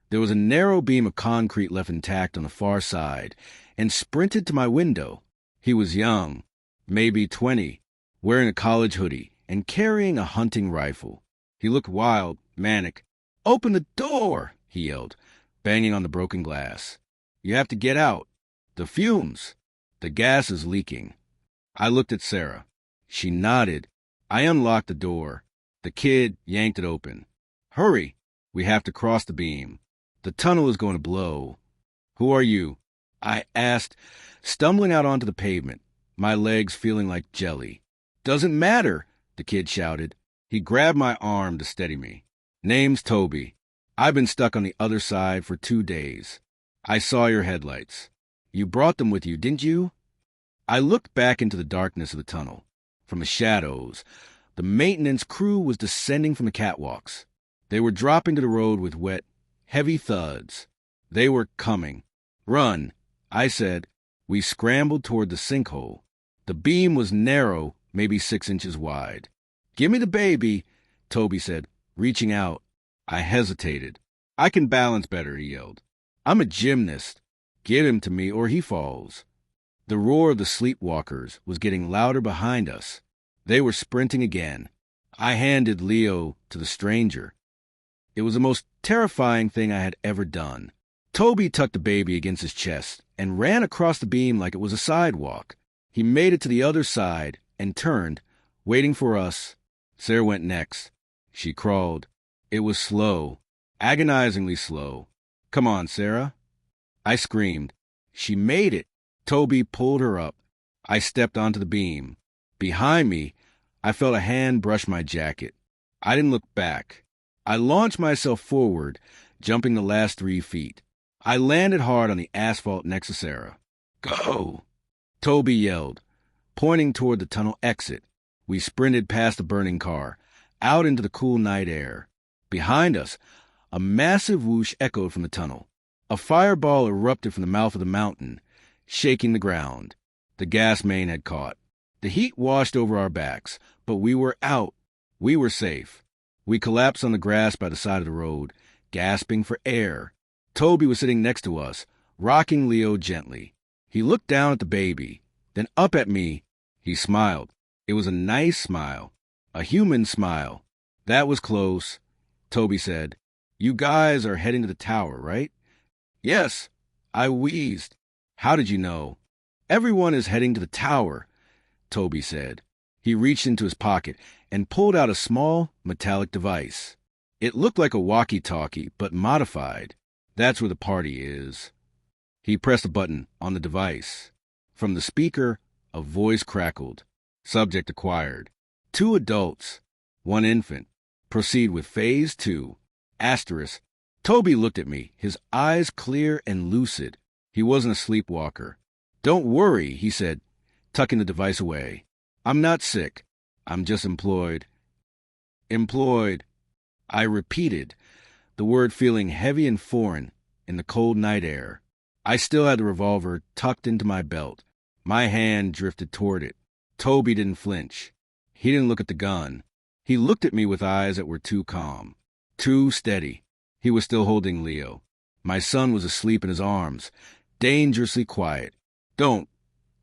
There was a narrow beam of concrete left intact on the far side, and sprinted to my window. He was young, maybe 20, wearing a college hoodie and carrying a hunting rifle. He looked wild, manic. Open the door, he yelled, banging on the broken glass. You have to get out. The fumes. The gas is leaking. I looked at Sarah. She nodded. I unlocked the door. The kid yanked it open. Hurry. We have to cross the beam. The tunnel is going to blow. Who are you? I asked, stumbling out onto the pavement, my legs feeling like jelly. Doesn't matter, the kid shouted. He grabbed my arm to steady me. Name's Toby. I've been stuck on the other side for 2 days. I saw your headlights. You brought them with you, didn't you? I looked back into the darkness of the tunnel. From the shadows, the maintenance crew was descending from the catwalks. They were dropping to the road with wet, heavy thuds. They were coming. Run, I said. We scrambled toward the sinkhole. The beam was narrow, maybe 6 inches wide. Give me the baby, Toby said, reaching out. I hesitated. I can balance better, he yelled. I'm a gymnast. Get him to me or he falls. The roar of the sleepwalkers was getting louder behind us. They were sprinting again. I handed Leo to the stranger. It was the most terrifying thing I had ever done. Toby tucked the baby against his chest and ran across the beam like it was a sidewalk. He made it to the other side and turned, waiting for us. Sarah went next. She crawled. It was slow, agonizingly slow. Come on, Sarah. I screamed. She made it. Toby pulled her up. I stepped onto the beam. Behind me, I felt a hand brush my jacket. I didn't look back. I launched myself forward, jumping the last 3 feet. I landed hard on the asphalt next to Sarah. Go! Toby yelled, pointing toward the tunnel exit. We sprinted past the burning car, out into the cool night air. Behind us, a massive whoosh echoed from the tunnel. A fireball erupted from the mouth of the mountain, shaking the ground. The gas main had caught. The heat washed over our backs, but we were out. We were safe. We collapsed on the grass by the side of the road, gasping for air. Toby was sitting next to us, rocking Leo gently. He looked down at the baby, then up at me. He smiled. It was a nice smile, a human smile. That was close. Toby said, "You guys are heading to the tower, right?" "Yes," I wheezed. "How did you know?" "Everyone is heading to the tower," Toby said. He reached into his pocket and pulled out a small metallic device. It looked like a walkie-talkie, but modified. "That's where the party is." He pressed a button on the device. From the speaker, a voice crackled. Subject acquired. 2 adults, 1 infant. Proceed with Phase 2. Asterisk. Toby looked at me, his eyes clear and lucid. He wasn't a sleepwalker. "Don't worry," he said, tucking the device away. "I'm not sick. I'm just employed." Employed. I repeated, the word feeling heavy and foreign in the cold night air. I still had the revolver tucked into my belt. My hand drifted toward it. Toby didn't flinch. He didn't look at the gun. He looked at me with eyes that were too calm, too steady. He was still holding Leo. My son was asleep in his arms, dangerously quiet. "Don't,"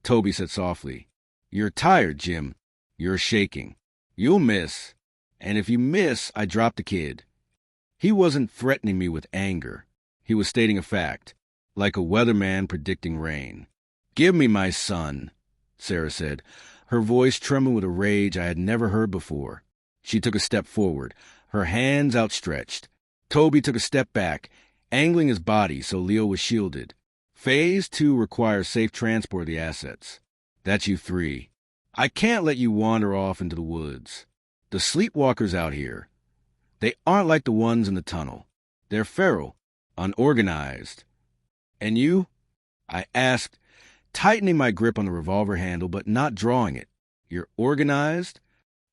Toby said softly. "You're tired, Jim. You're shaking. You'll miss. And if you miss, I drop the kid." He wasn't threatening me with anger. He was stating a fact, like a weatherman predicting rain. "Give me my son," Sarah said, her voice trembling with a rage I had never heard before. She took a step forward, her hands outstretched. Toby took a step back, angling his body so Leo was shielded. "Phase 2 requires safe transport of the assets. That's you 3. I can't let you wander off into the woods. The sleepwalkers out here, they aren't like the ones in the tunnel. They're feral, unorganized." "And you?" I asked, tightening my grip on the revolver handle but not drawing it. "You're organized?"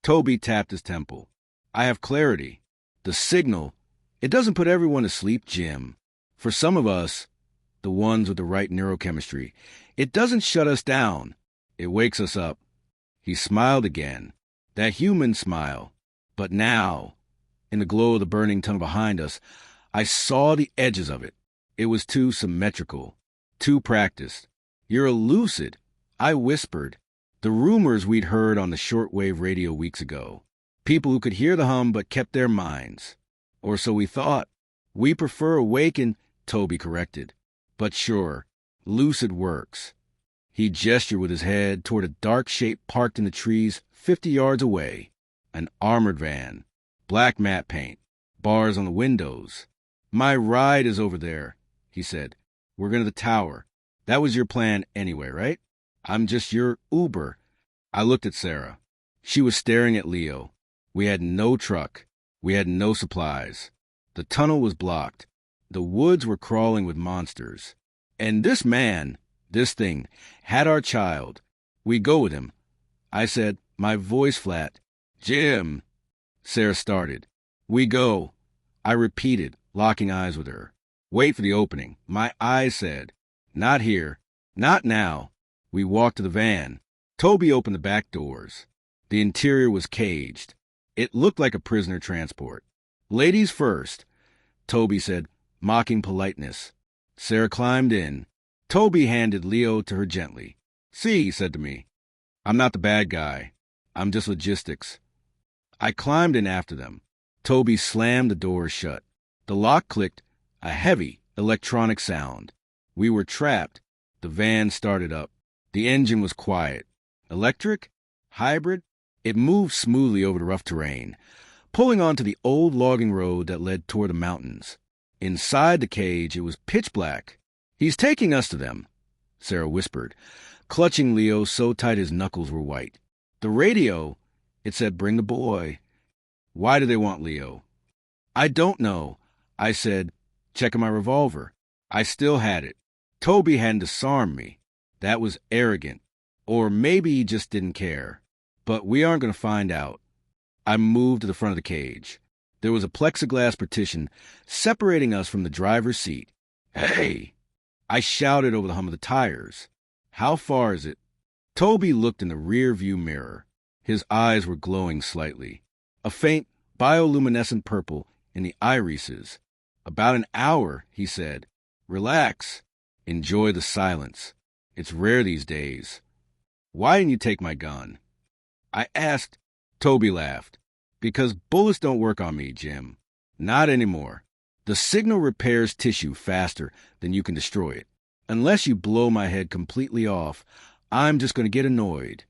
Toby tapped his temple. "I have clarity. The signal, it doesn't put everyone to sleep, Jim. For some of us, the ones with the right neurochemistry, it doesn't shut us down. It wakes us up." He smiled again, that human smile. But now, in the glow of the burning tunnel behind us, I saw the edges of it. It was too symmetrical, too practiced. "You're lucid," I whispered. The rumors we'd heard on the shortwave radio weeks ago. People who could hear the hum but kept their minds. Or so we thought. "We prefer awakened," Toby corrected. "But sure, lucid works." He gestured with his head toward a dark shape parked in the trees 50 yards away. An armored van, black matte paint, bars on the windows. "My ride is over there," he said. "We're going to the tower. That was your plan anyway, right? I'm just your Uber." I looked at Sarah. She was staring at Leo. We had no truck. We had no supplies. The tunnel was blocked. The woods were crawling with monsters. And this man, this thing, had our child. "We go with him," I said, my voice flat. "Jim." Sarah started. "We go," I repeated, locking eyes with her. "Wait for the opening," my eyes said. "Not here. Not now." We walked to the van. Toby opened the back doors. The interior was caged. It looked like a prisoner transport. "Ladies first," Toby said, mocking politeness. Sarah climbed in. Toby handed Leo to her gently. "See," he said to me. "I'm not the bad guy. I'm just logistics." I climbed in after them. Toby slammed the doors shut. The lock clicked, a heavy electronic sound. We were trapped. The van started up. The engine was quiet. Electric? Hybrid? It moved smoothly over the rough terrain, pulling onto the old logging road that led toward the mountains. Inside the cage, it was pitch black. "He's taking us to them," Sarah whispered, clutching Leo so tight his knuckles were white. The radio, it said, "Bring the boy." Why do they want Leo? "I don't know," I said, checking my revolver. I still had it. Toby hadn't disarmed me. That was arrogant. Or maybe he just didn't care. But we aren't going to find out. I moved to the front of the cage. There was a plexiglass partition separating us from the driver's seat. "Hey!" I shouted over the hum of the tires. "How far is it?" Toby looked in the rear-view mirror. His eyes were glowing slightly. A faint, bioluminescent purple in the irises. "About an hour," he said. "Relax. Enjoy the silence. It's rare these days. Why didn't you take my gun?" I asked. Toby laughed. "Because bullets don't work on me, Jim. Not anymore. The signal repairs tissue faster than you can destroy it. Unless you blow my head completely off, I'm just going to get annoyed."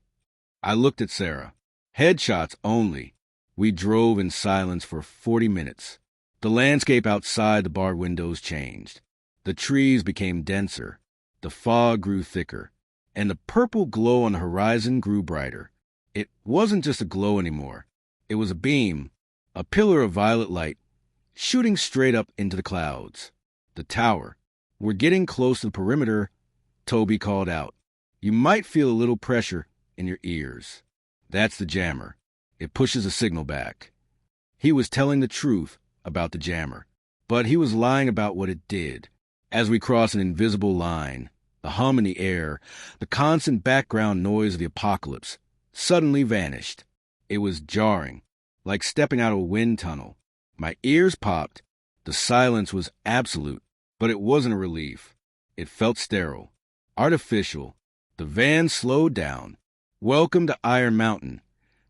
I looked at Sarah. "Headshots only." We drove in silence for 40 minutes. The landscape outside the barred windows changed. The trees became denser. The fog grew thicker. And the purple glow on the horizon grew brighter. It wasn't just a glow anymore. It was a beam, a pillar of violet light, shooting straight up into the clouds. The tower. "We're getting close to the perimeter," Toby called out. "You might feel a little pressure in your ears. That's the jammer. It pushes the signal back." He was telling the truth about the jammer, but he was lying about what it did. As we crossed an invisible line, the hum in the air, the constant background noise of the apocalypse, suddenly vanished. It was jarring, like stepping out of a wind tunnel. My ears popped. The silence was absolute, but it wasn't a relief. It felt sterile, artificial. The van slowed down. "Welcome to Iron Mountain,"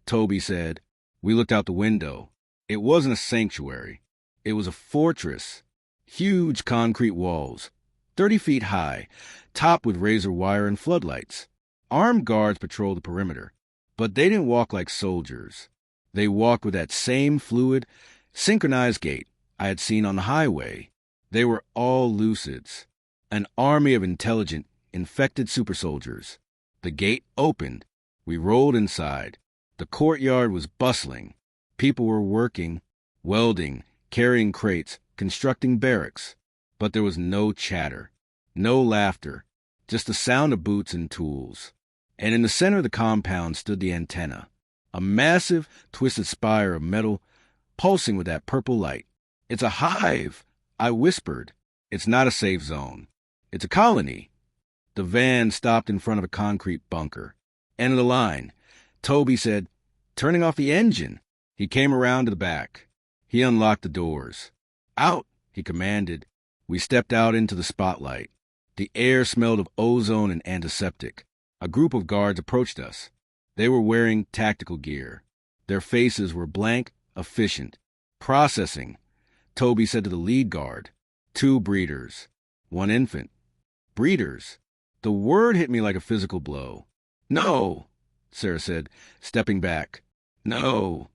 Toby said. We looked out the window. It wasn't a sanctuary. It was a fortress. Huge concrete walls, 30 feet high, topped with razor wire and floodlights. Armed guards patrolled the perimeter, but they didn't walk like soldiers. They walked with that same fluid, synchronized gait I had seen on the highway. They were all lucids, an army of intelligent, infected super soldiers. The gate opened. We rolled inside. The courtyard was bustling. People were working, welding, carrying crates, constructing barracks. But there was no chatter, no laughter, just the sound of boots and tools. And in the center of the compound stood the antenna, a massive, twisted spire of metal pulsing with that purple light. "It's a hive," I whispered. "It's not a safe zone. It's a colony." The van stopped in front of a concrete bunker. "End of the line," Toby said, turning off the engine. He came around to the back. He unlocked the doors. "Out," he commanded. We stepped out into the spotlight. The air smelled of ozone and antiseptic. A group of guards approached us. They were wearing tactical gear. Their faces were blank, efficient. "Processing," Toby said to the lead guard. 2 breeders. 1 infant. Breeders. The word hit me like a physical blow. "No," Sarah said, stepping back. "No."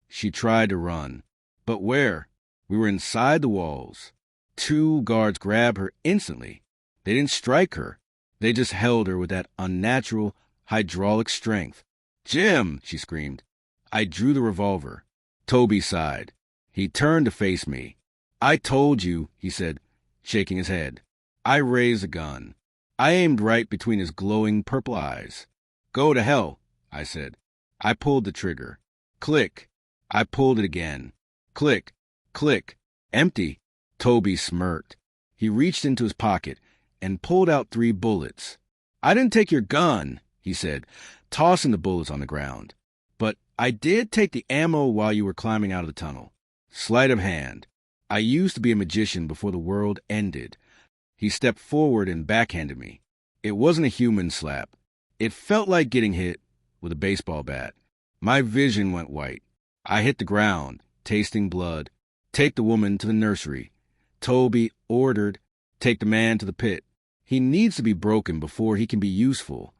She tried to run. But where? We were inside the walls. 2 guards grabbed her instantly. They didn't strike her. They just held her with that unnatural, hydraulic strength. "Jim!" she screamed. I drew the revolver. Toby sighed. He turned to face me. "I told you," he said, shaking his head. I raised the gun. I aimed right between his glowing purple eyes. "Go to hell," I said. I pulled the trigger. Click. I pulled it again. Click. Click. Empty. Toby smirked. He reached into his pocket and pulled out 3 bullets. "I didn't take your gun," he said, tossing the bullets on the ground. "But I did take the ammo while you were climbing out of the tunnel. Sleight of hand. I used to be a magician before the world ended." He stepped forward and backhanded me. It wasn't a human slap. It felt like getting hit with a baseball bat. My vision went white. I hit the ground, tasting blood. "Take the woman to the nursery." Toby ordered, "Take the man to the pit. He needs to be broken before he can be useful."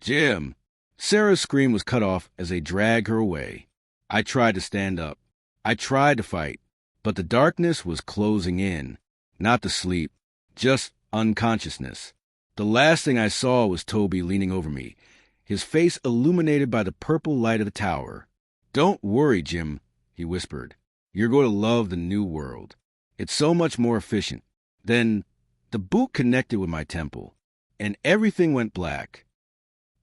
"Jim!" Sarah's scream was cut off as they dragged her away. I tried to stand up. I tried to fight. But the darkness was closing in. Not the sleep. Just unconsciousness. The last thing I saw was Toby leaning over me, his face illuminated by the purple light of the tower. "Don't worry, Jim," he whispered. "You're going to love the new world. It's so much more efficient." Then the boot connected with my temple, and everything went black.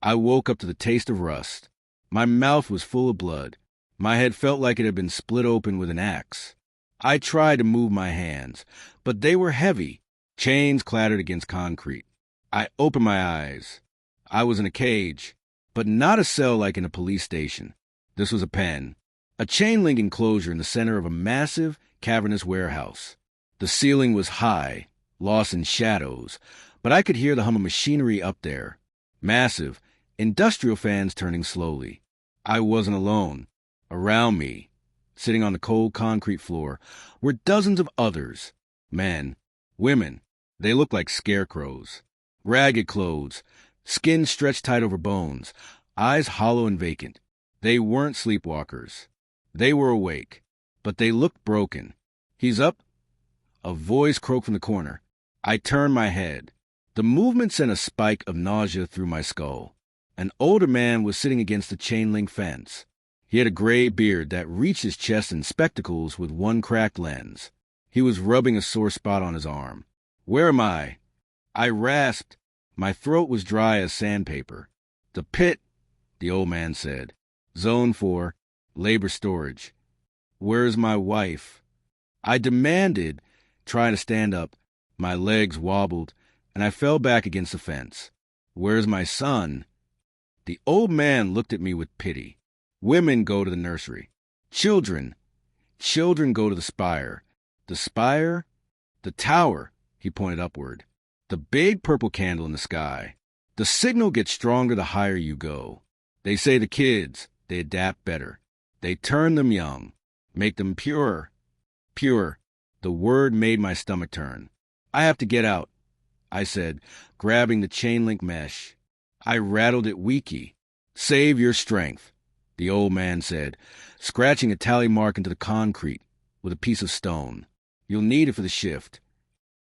I woke up to the taste of rust. My mouth was full of blood. My head felt like it had been split open with an axe. I tried to move my hands, but they were heavy. Chains clattered against concrete. I opened my eyes. I was in a cage, but not a cell like in a police station. This was a pen, a chain-link enclosure in the center of a massive, cavernous warehouse. The ceiling was high, lost in shadows, but I could hear the hum of machinery up there. Massive, industrial fans turning slowly. I wasn't alone. Around me, sitting on the cold concrete floor, were dozens of others. Men, women, they looked like scarecrows. Ragged clothes, skin stretched tight over bones, eyes hollow and vacant. They weren't sleepwalkers. They were awake, but they looked broken. "He's up?" A voice croaked from the corner. I turned my head. The movement sent a spike of nausea through my skull. An older man was sitting against the chain-link fence. He had a gray beard that reached his chest and spectacles with one cracked lens. He was rubbing a sore spot on his arm. "Where am I?" I rasped. My throat was dry as sandpaper. "The pit," the old man said. "Zone 4, labor storage." "Where's my wife?" I demanded, trying to stand up. My legs wobbled, and I fell back against the fence. "Where's my son?" The old man looked at me with pity. "Women go to the nursery. Children go to the spire." "The spire?" "The tower," he pointed upward. "The big purple candle in the sky. The signal gets stronger the higher you go. They say the kids, they adapt better. They turn them young, make them pure." Pure. The word made my stomach turn. "I have to get out," I said, grabbing the chain-link mesh. I rattled it weaky. "Save your strength," the old man said, scratching a tally mark into the concrete with a piece of stone. "You'll need it for the shift."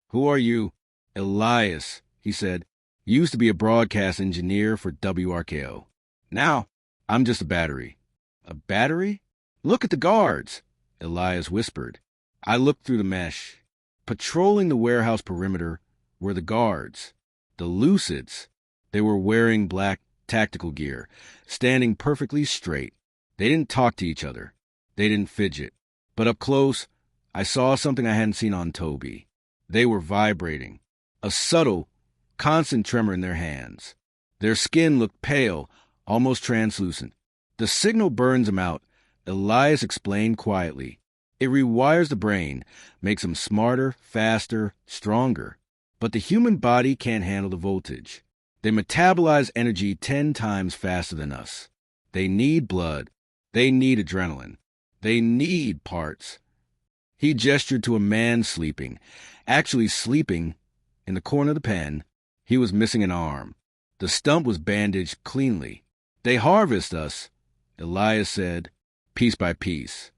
"Who are you?" "Elias," he said. "Used to be a broadcast engineer for WRKO. Now, I'm just a battery." "A battery?" "Look at the guards," Elias whispered. I looked through the mesh. Patrolling the warehouse perimeter were the guards, the Lucids. They were wearing black tactical gear, standing perfectly straight. They didn't talk to each other. They didn't fidget. But up close, I saw something I hadn't seen on Toby. They were vibrating, a subtle, constant tremor in their hands. Their skin looked pale, almost translucent. "The signal burns them out," Elias explained quietly. "It rewires the brain, makes them smarter, faster, stronger. But the human body can't handle the voltage. They metabolize energy 10 times faster than us. They need blood. They need adrenaline. They need parts." He gestured to a man sleeping, actually sleeping, in the corner of the pen. He was missing an arm. The stump was bandaged cleanly. "They harvest us," Elias said, "piece by piece."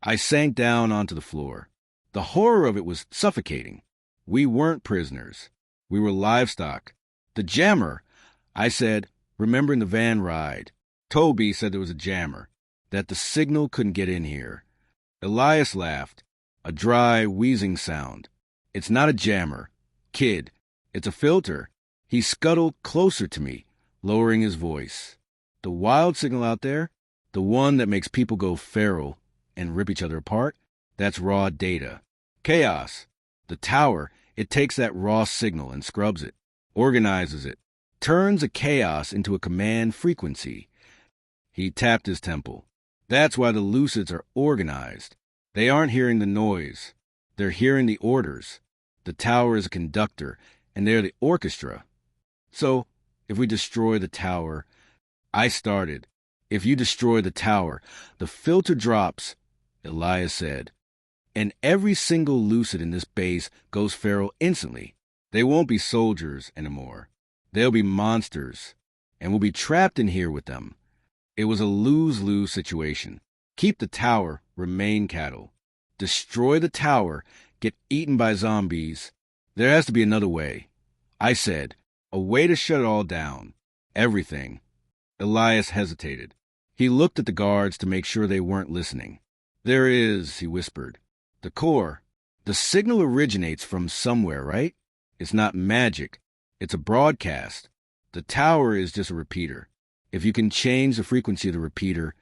I sank down onto the floor. The horror of it was suffocating. We weren't prisoners. We were livestock. "The jammer," I said, remembering the van ride. Toby said there was a jammer, that the signal couldn't get in here. Elias laughed, a dry, wheezing sound. "It's not a jammer, kid. It's a filter." He scuttled closer to me, lowering his voice. "The wild signal out there, the one that makes people go feral and rip each other apart, that's raw data. Chaos. The tower, it takes that raw signal and scrubs it, organizes it, turns a chaos into a command frequency." He tapped his temple. "That's why the Lucids are organized. They aren't hearing the noise. They're hearing the orders. The tower is a conductor, and they're the orchestra. So, if we destroy the tower..." I started. "If you destroy the tower, the filter drops," Elias said. "And every single Lucid in this base goes feral instantly. They won't be soldiers anymore. They'll be monsters, and we'll be trapped in here with them." It was a lose-lose situation. Keep the tower, remain cattle. Destroy the tower, get eaten by zombies. There has to be another way. I said, "A way to shut it all down. Everything." Elias hesitated. He looked at the guards to make sure they weren't listening. "There is," he whispered. "The core. The signal originates from somewhere, right? It's not magic. It's a broadcast. The tower is just a repeater. If you can change the frequency of the repeater,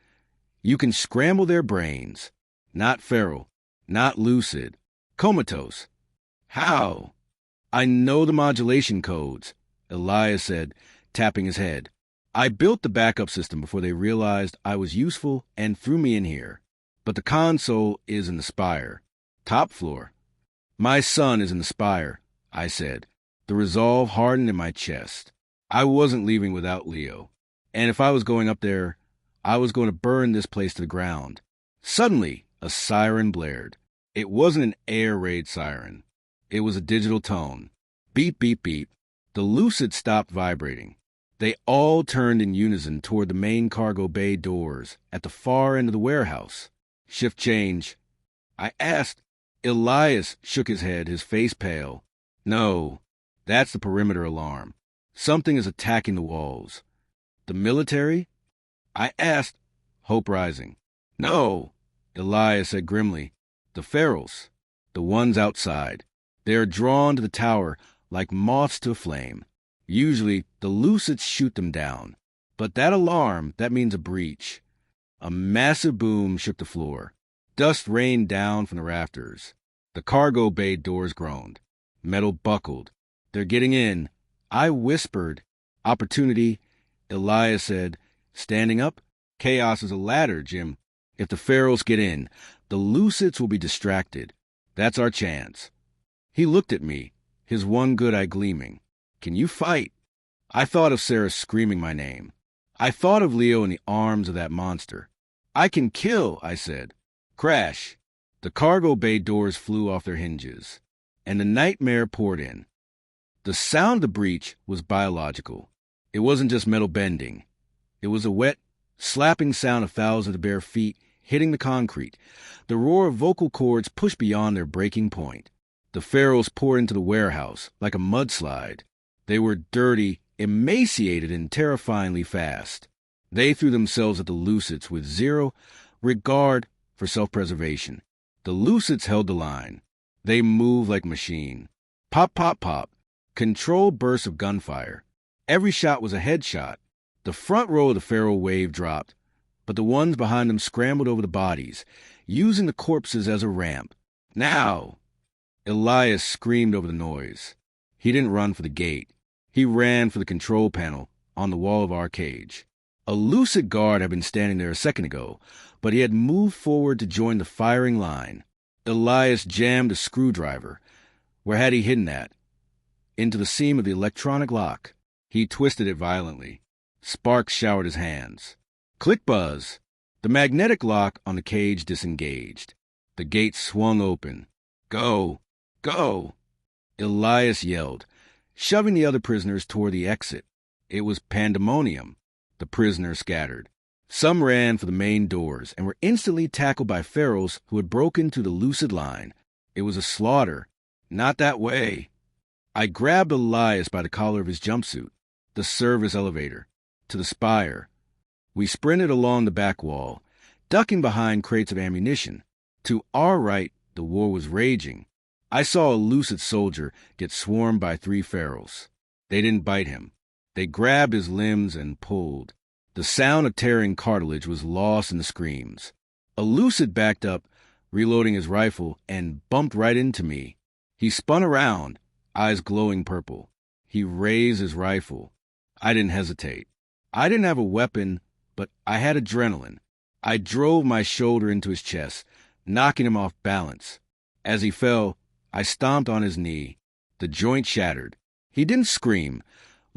you can scramble their brains. Not feral, not lucid, comatose." "How?" "I know the modulation codes," Elias said, tapping his head. I built the backup system before they realized I was useful and threw me in here. But the console is in the spire. Top floor. My son is in the spire, I said. The resolve hardened in my chest. I wasn't leaving without Leo. And if I was going up there, I was going to burn this place to the ground. Suddenly, a siren blared. It wasn't an air raid siren. It was a digital tone. Beep, beep, beep. The lucid stopped vibrating. They all turned in unison toward the main cargo bay doors at the far end of the warehouse. Shift change. I asked. Elias shook his head, his face pale. No, that's the perimeter alarm. Something is attacking the walls. The military? I asked, hope rising. No, Elias said grimly. The ferals, the ones outside. They are drawn to the tower like moths to a flame. Usually, the lucids shoot them down. But that alarm, that means a breach. A massive boom shook the floor. Dust rained down from the rafters. The cargo bay doors groaned. Metal buckled. They're getting in. I whispered. Opportunity. Elias said, standing up. Chaos is a ladder, Jim. If the ferals get in, the lucids will be distracted. That's our chance. He looked at me, his one good eye gleaming. Can you fight? I thought of Sarah screaming my name. I thought of Leo in the arms of that monster. I can kill, I said. Crash. The cargo bay doors flew off their hinges, and the nightmare poured in. The sound of the breach was biological. It wasn't just metal bending. It was a wet, slapping sound of thousands of bare feet hitting the concrete. The roar of vocal cords pushed beyond their breaking point. The ferals poured into the warehouse like a mudslide. They were dirty, emaciated, and terrifyingly fast. They threw themselves at the lucids with zero regard for self-preservation. The lucids held the line. They moved like a machine. Pop, pop, pop. Controlled bursts of gunfire. Every shot was a headshot. The front row of the feral wave dropped, but the ones behind them scrambled over the bodies, using the corpses as a ramp. Now! Elias screamed over the noise. He didn't run for the gate. He ran for the control panel on the wall of our cage. A lucid guard had been standing there a second ago, but he had moved forward to join the firing line. Elias jammed a screwdriver. Where had he hidden that? Into the seam of the electronic lock. He twisted it violently. Sparks showered his hands. Click buzz. The magnetic lock on the cage disengaged. The gate swung open. Go! Go! Elias yelled, shoving the other prisoners toward the exit. It was pandemonium. The prisoners scattered. Some ran for the main doors and were instantly tackled by ferals who had broken to the lucid line. It was a slaughter. Not that way. I grabbed Elias by the collar of his jumpsuit. The service elevator. To the spire. We sprinted along the back wall, ducking behind crates of ammunition. To our right, the war was raging. I saw a lucid soldier get swarmed by 3 ferals. They didn't bite him. They grabbed his limbs and pulled. The sound of tearing cartilage was lost in the screams. A lucid backed up, reloading his rifle, and bumped right into me. He spun around, eyes glowing purple. He raised his rifle. I didn't hesitate. I didn't have a weapon, but I had adrenaline. I drove my shoulder into his chest, knocking him off balance. As he fell, I stomped on his knee. The joint shattered. He didn't scream.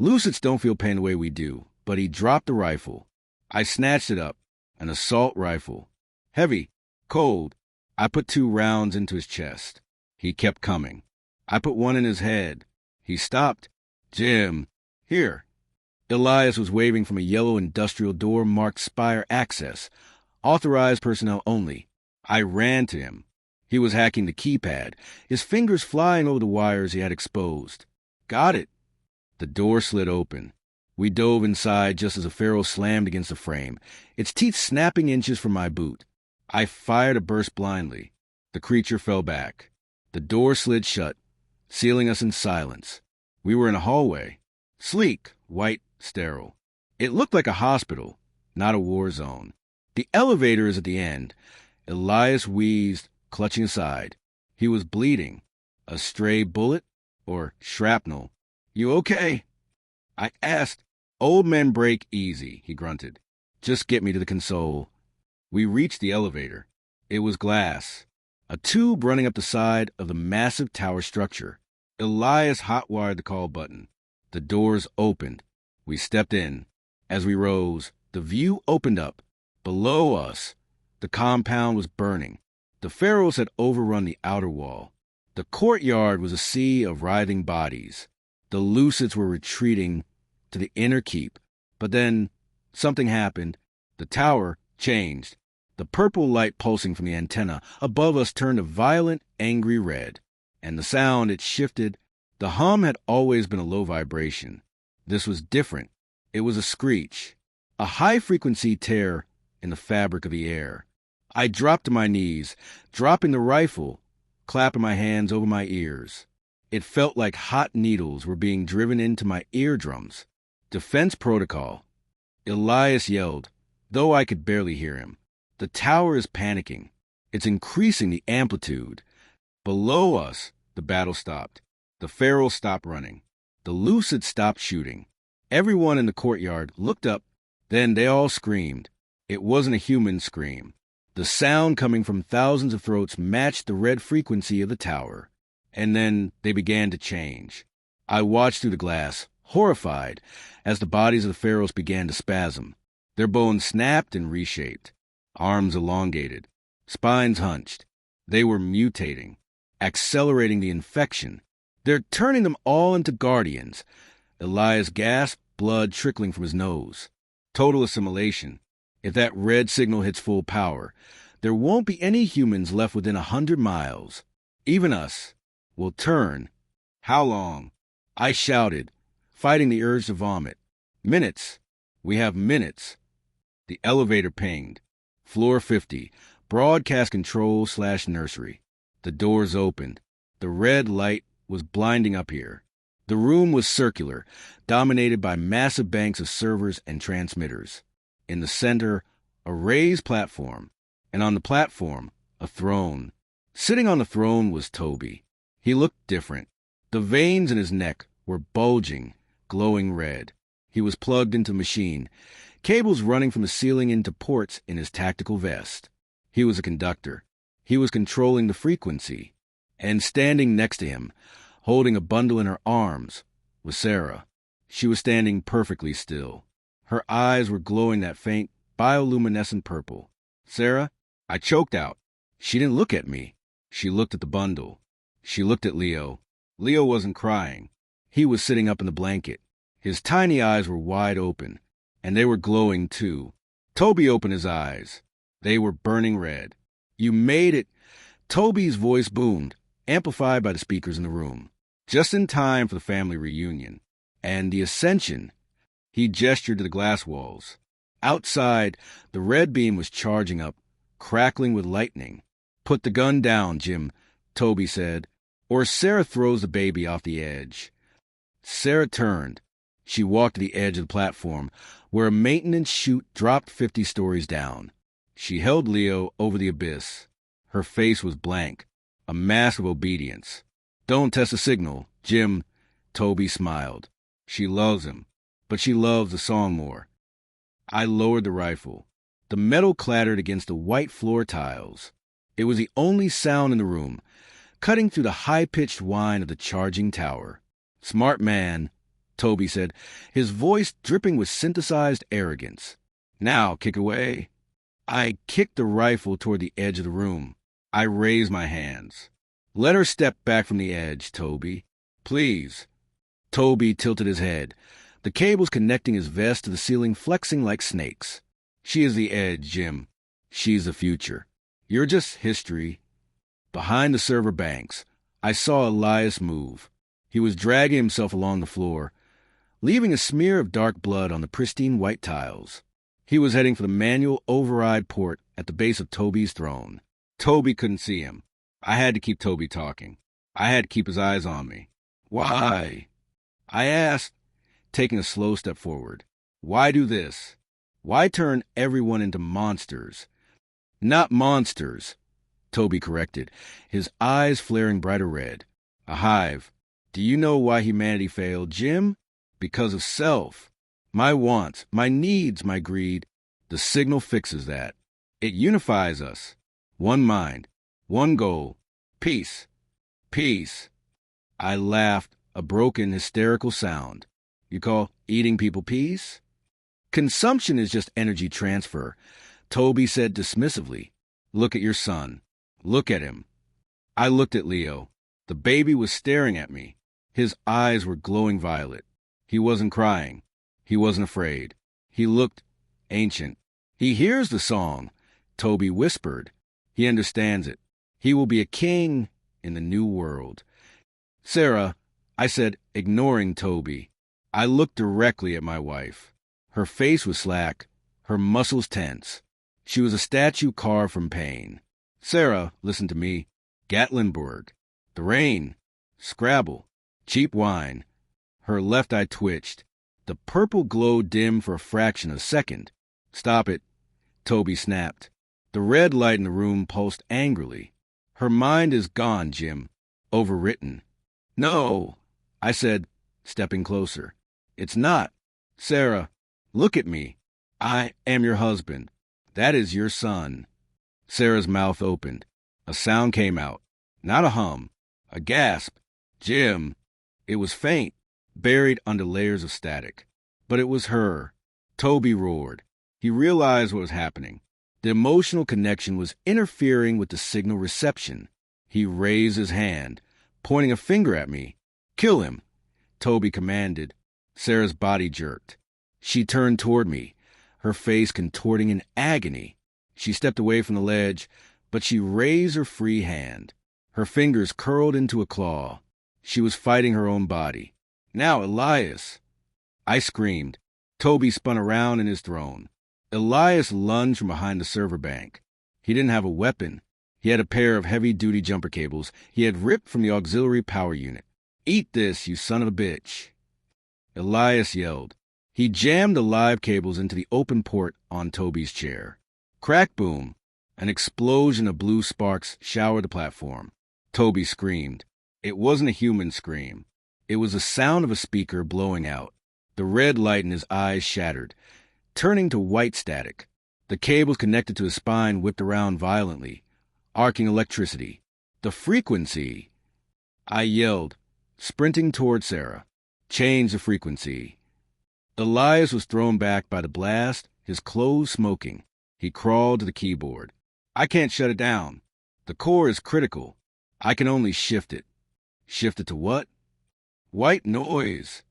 Lucids don't feel pain the way we do, but he dropped the rifle. I snatched it up. An assault rifle. Heavy. Cold. I put 2 rounds into his chest. He kept coming. I put 1 in his head. He stopped. Jim. Here. Elias was waving from a yellow industrial door marked Spire Access. Authorized personnel only. I ran to him. He was hacking the keypad, his fingers flying over the wires he had exposed. Got it. The door slid open. We dove inside just as a feral slammed against the frame, its teeth snapping inches from my boot. I fired a burst blindly. The creature fell back. The door slid shut, sealing us in silence. We were in a hallway. Sleek, white, sterile. It looked like a hospital, not a war zone. The elevator is at the end. Elias wheezed, clutching aside. He was bleeding. A stray bullet? Or shrapnel? You okay? I asked. Old men break easy, he grunted. Just get me to the console. We reached the elevator. It was glass. A tube running up the side of the massive tower structure. Elias hot-wired the call button. The doors opened. We stepped in. As we rose, the view opened up. Below us, the compound was burning. The pharaohs had overrun the outer wall. The courtyard was a sea of writhing bodies. The Lucids were retreating to the inner keep. But then something happened. The tower changed. The purple light pulsing from the antenna above us turned a violent, angry red. And the sound, it shifted. The hum had always been a low vibration. This was different. It was a screech. A high-frequency tear in the fabric of the air. I dropped to my knees, dropping the rifle, clapping my hands over my ears. It felt like hot needles were being driven into my eardrums. Defense protocol. Elias yelled, though I could barely hear him. The tower is panicking. It's increasing the amplitude. Below us, the battle stopped. The pharaohs stopped running. The Lucids stopped shooting. Everyone in the courtyard looked up. Then they all screamed. It wasn't a human scream. The sound coming from thousands of throats matched the red frequency of the tower. And then they began to change. I watched through the glass, horrified, as the bodies of the pharaohs began to spasm. Their bones snapped and reshaped. Arms elongated. Spines hunched. They were mutating, accelerating the infection. They're turning them all into guardians. Elias gasped, blood trickling from his nose. Total assimilation. If that red signal hits full power, there won't be any humans left within 100 miles. Even us will turn. How long? I shouted, fighting the urge to vomit. Minutes. We have minutes. The elevator pinged. Floor 50, broadcast control/nursery. The doors opened. The red light was blinding up here. The room was circular, dominated by massive banks of servers and transmitters. In the center, a raised platform, and on the platform, a throne. Sitting on the throne was Toby. He looked different. The veins in his neck were bulging, glowing red. He was plugged into a machine, cables running from the ceiling into ports in his tactical vest. He was a conductor. He was controlling the frequency. And standing next to him, holding a bundle in her arms, was Sarah. She was standing perfectly still. Her eyes were glowing that faint, bioluminescent purple. Sarah? I choked out. She didn't look at me. She looked at the bundle. She looked at Leo. Leo wasn't crying. He was sitting up in the blanket. His tiny eyes were wide open, and they were glowing too. Toby opened his eyes. They were burning red. You made it. Toby's voice boomed, amplified by the speakers in the room. Just in time for the family reunion. And the ascension. He gestured to the glass walls. Outside, the red beam was charging up, crackling with lightning. Put the gun down, Jim, Toby said, or Sarah throws the baby off the edge. Sarah turned. She walked to the edge of the platform, where a maintenance chute dropped 50 stories down. She held Leo over the abyss. Her face was blank, a mask of obedience. Don't test the signal, Jim, Toby smiled. She loves him, but she loves the song more. I lowered the rifle. The metal clattered against the white floor tiles. It was the only sound in the room, cutting through the high-pitched whine of the charging tower. Smart man, Toby said, his voice dripping with synthesized arrogance. Now, kick away. I kicked the rifle toward the edge of the room. I raised my hands. Let her step back from the edge, Toby. Please. Toby tilted his head, the cables connecting his vest to the ceiling flexing like snakes. She is the edge, Jim. She's the future. You're just history. Behind the server banks, I saw Elias move. He was dragging himself along the floor, leaving a smear of dark blood on the pristine white tiles. He was heading for the manual override port at the base of Toby's throne. Toby couldn't see him. I had to keep Toby talking. I had to keep his eyes on me. Why? I asked, taking a slow step forward. Why do this? Why turn everyone into monsters? Not monsters, Toby corrected, his eyes flaring brighter red. A hive. Do you know why humanity failed, Jim? Because of self. my wants, my needs, my greed. The signal fixes that. It unifies us. One mind, one goal. Peace. Peace. I laughed, a broken, hysterical sound. You call eating people peace? Consumption is just energy transfer, Toby said dismissively. Look at your son. Look at him. I looked at Leo. The baby was staring at me. His eyes were glowing violet. He wasn't crying. He wasn't afraid. He looked ancient. He hears the song, Toby whispered. He understands it. He will be a king in the new world. Sarah, I said, ignoring Toby. I looked directly at my wife. Her face was slack, her muscles tense. She was a statue carved from pain. Sarah, listen to me. Gatlinburg. The rain. Scrabble. Cheap wine. Her left eye twitched. The purple glow dimmed for a fraction of a second. Stop it, Toby snapped. The red light in the room pulsed angrily. Her mind is gone, Jim. Overwritten. No, I said, stepping closer. It's not. Sarah, look at me. I am your husband. That is your son. Sarah's mouth opened. A sound came out. Not a hum. A gasp. Jim. It was faint, buried under layers of static. But it was her. Toby roared. He realized what was happening. The emotional connection was interfering with the signal reception. He raised his hand, pointing a finger at me. Kill him, Toby commanded. Sarah's body jerked. She turned toward me, her face contorting in agony. She stepped away from the ledge, but she raised her free hand. Her fingers curled into a claw. She was fighting her own body. Now, Elias! I screamed. Toby spun around in his throne. Elias lunged from behind the server bank. He didn't have a weapon. He had a pair of heavy-duty jumper cables he had ripped from the auxiliary power unit. Eat this, you son of a bitch. Elias yelled. He jammed the live cables into the open port on Toby's chair. Crack boom. An explosion of blue sparks showered the platform. Toby screamed. It wasn't a human scream. It was the sound of a speaker blowing out. The red light in his eyes shattered, turning to white static. The cables connected to his spine whipped around violently, arcing electricity. The frequency! I yelled, sprinting toward Sarah. Change the frequency. Elias was thrown back by the blast, his clothes smoking. He crawled to the keyboard. I can't shut it down. The core is critical. I can only shift it. Shift it to what? White noise.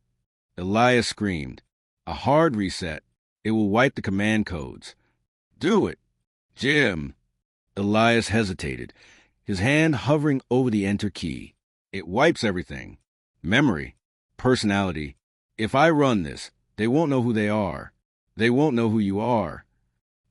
Elias screamed. A hard reset. It will wipe the command codes. Do it. Jim. Elias hesitated, his hand hovering over the enter key. It wipes everything. Memory. Personality. If I run this, they won't know who they are. They won't know who you are.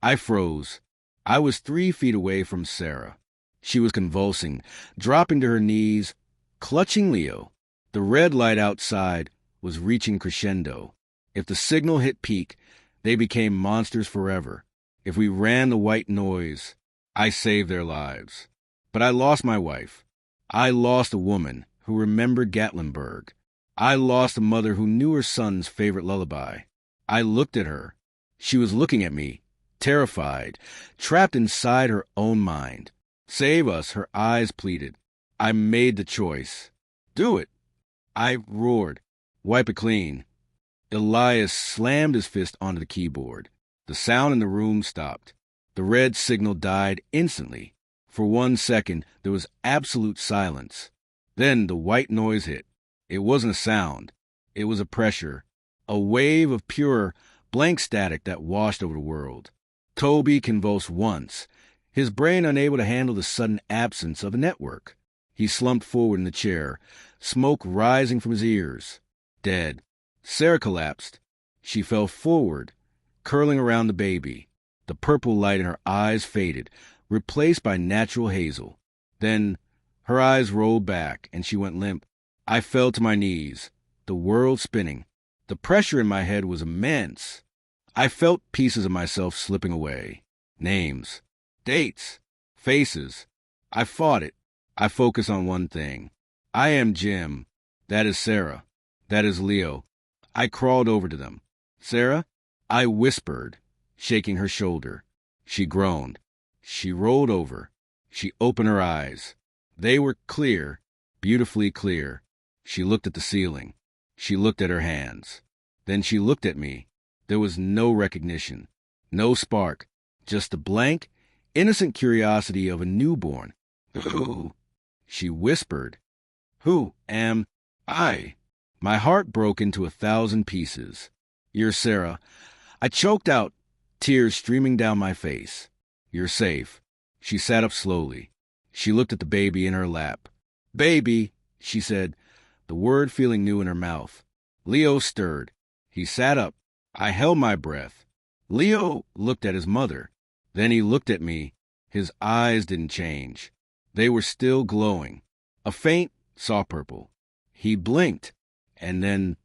I froze. I was 3 feet away from Sarah. She was convulsing, dropping to her knees, clutching Leo. The red light outside was reaching crescendo. If the signal hit peak, they became monsters forever. If we ran the white noise, I saved their lives. But I lost my wife. I lost a woman who remembered Gatlinburg. I lost a mother who knew her son's favorite lullaby. I looked at her. She was looking at me, terrified, trapped inside her own mind. Save us, her eyes pleaded. I made the choice. Do it. I roared. Wipe it clean. Elias slammed his fist onto the keyboard. The sound in the room stopped. The red signal died instantly. For 1 second, there was absolute silence. Then the white noise hit. It wasn't a sound. It was a pressure, a wave of pure, blank static that washed over the world. Toby convulsed once, his brain unable to handle the sudden absence of a network. He slumped forward in the chair, smoke rising from his ears. Dead. Sarah collapsed. She fell forward, curling around the baby. The purple light in her eyes faded, replaced by natural hazel. Then her eyes rolled back, and she went limp. I fell to my knees, the world spinning. The pressure in my head was immense. I felt pieces of myself slipping away. Names. Dates. Faces. I fought it. I focused on one thing. I am Jim. That is Sarah. That is Leo. I crawled over to them. Sarah? I whispered, shaking her shoulder. She groaned. She rolled over. She opened her eyes. They were clear, beautifully clear. She looked at the ceiling. She looked at her hands. Then she looked at me. There was no recognition, no spark, just the blank, innocent curiosity of a newborn. Who? She whispered. Who am I? My heart broke into 1,000 pieces. You're Sarah. I choked out, tears streaming down my face. You're safe. She sat up slowly. She looked at the baby in her lap. Baby, she said, the word feeling new in her mouth. Leo stirred. He sat up. I held my breath. Leo looked at his mother. Then he looked at me. His eyes didn't change. They were still glowing. A faint, soft purple. He blinked. And then,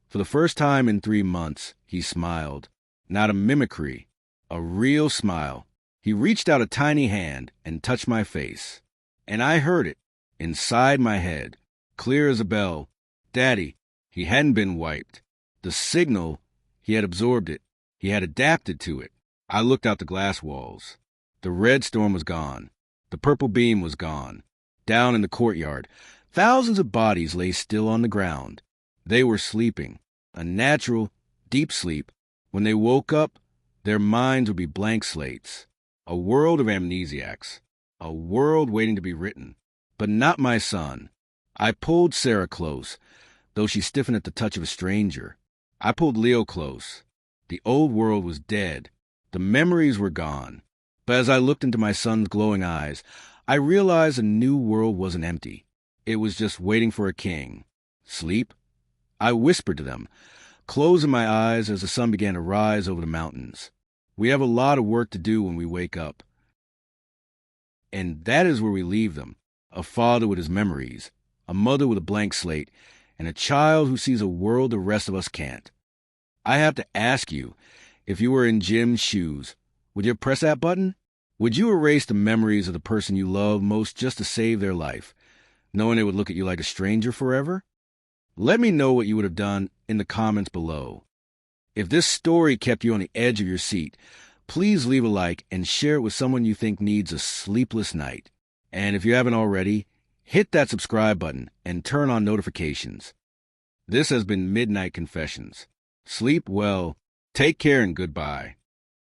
for the first time in 3 months, he smiled. Not a mimicry. A real smile. He reached out a tiny hand and touched my face. And I heard it, inside my head, clear as a bell. Daddy, he hadn't been wiped. The signal, he had absorbed it. He had adapted to it. I looked out the glass walls. The red storm was gone. The purple beam was gone. Down in the courtyard, thousands of bodies lay still on the ground. They were sleeping, a natural, deep sleep. When they woke up, their minds would be blank slates. A world of amnesiacs. A world waiting to be written. But not my son. I pulled Sarah close, though she stiffened at the touch of a stranger. I pulled Leo close. The old world was dead. The memories were gone. But as I looked into my son's glowing eyes, I realized a new world wasn't empty. It was just waiting for a king. Sleep? I whispered to them, closing my eyes as the sun began to rise over the mountains. We have a lot of work to do when we wake up. And that is where we leave them. A father with his memories, a mother with a blank slate, and a child who sees a world the rest of us can't. I have to ask you, if you were in Jim's shoes, would you press that button? Would you erase the memories of the person you love most just to save their life, knowing they would look at you like a stranger forever? Let me know what you would have done in the comments below. If this story kept you on the edge of your seat, please leave a like and share it with someone you think needs a sleepless night. And if you haven't already, hit that subscribe button and turn on notifications. This has been Midnight Confessions. Sleep well, take care, and goodbye.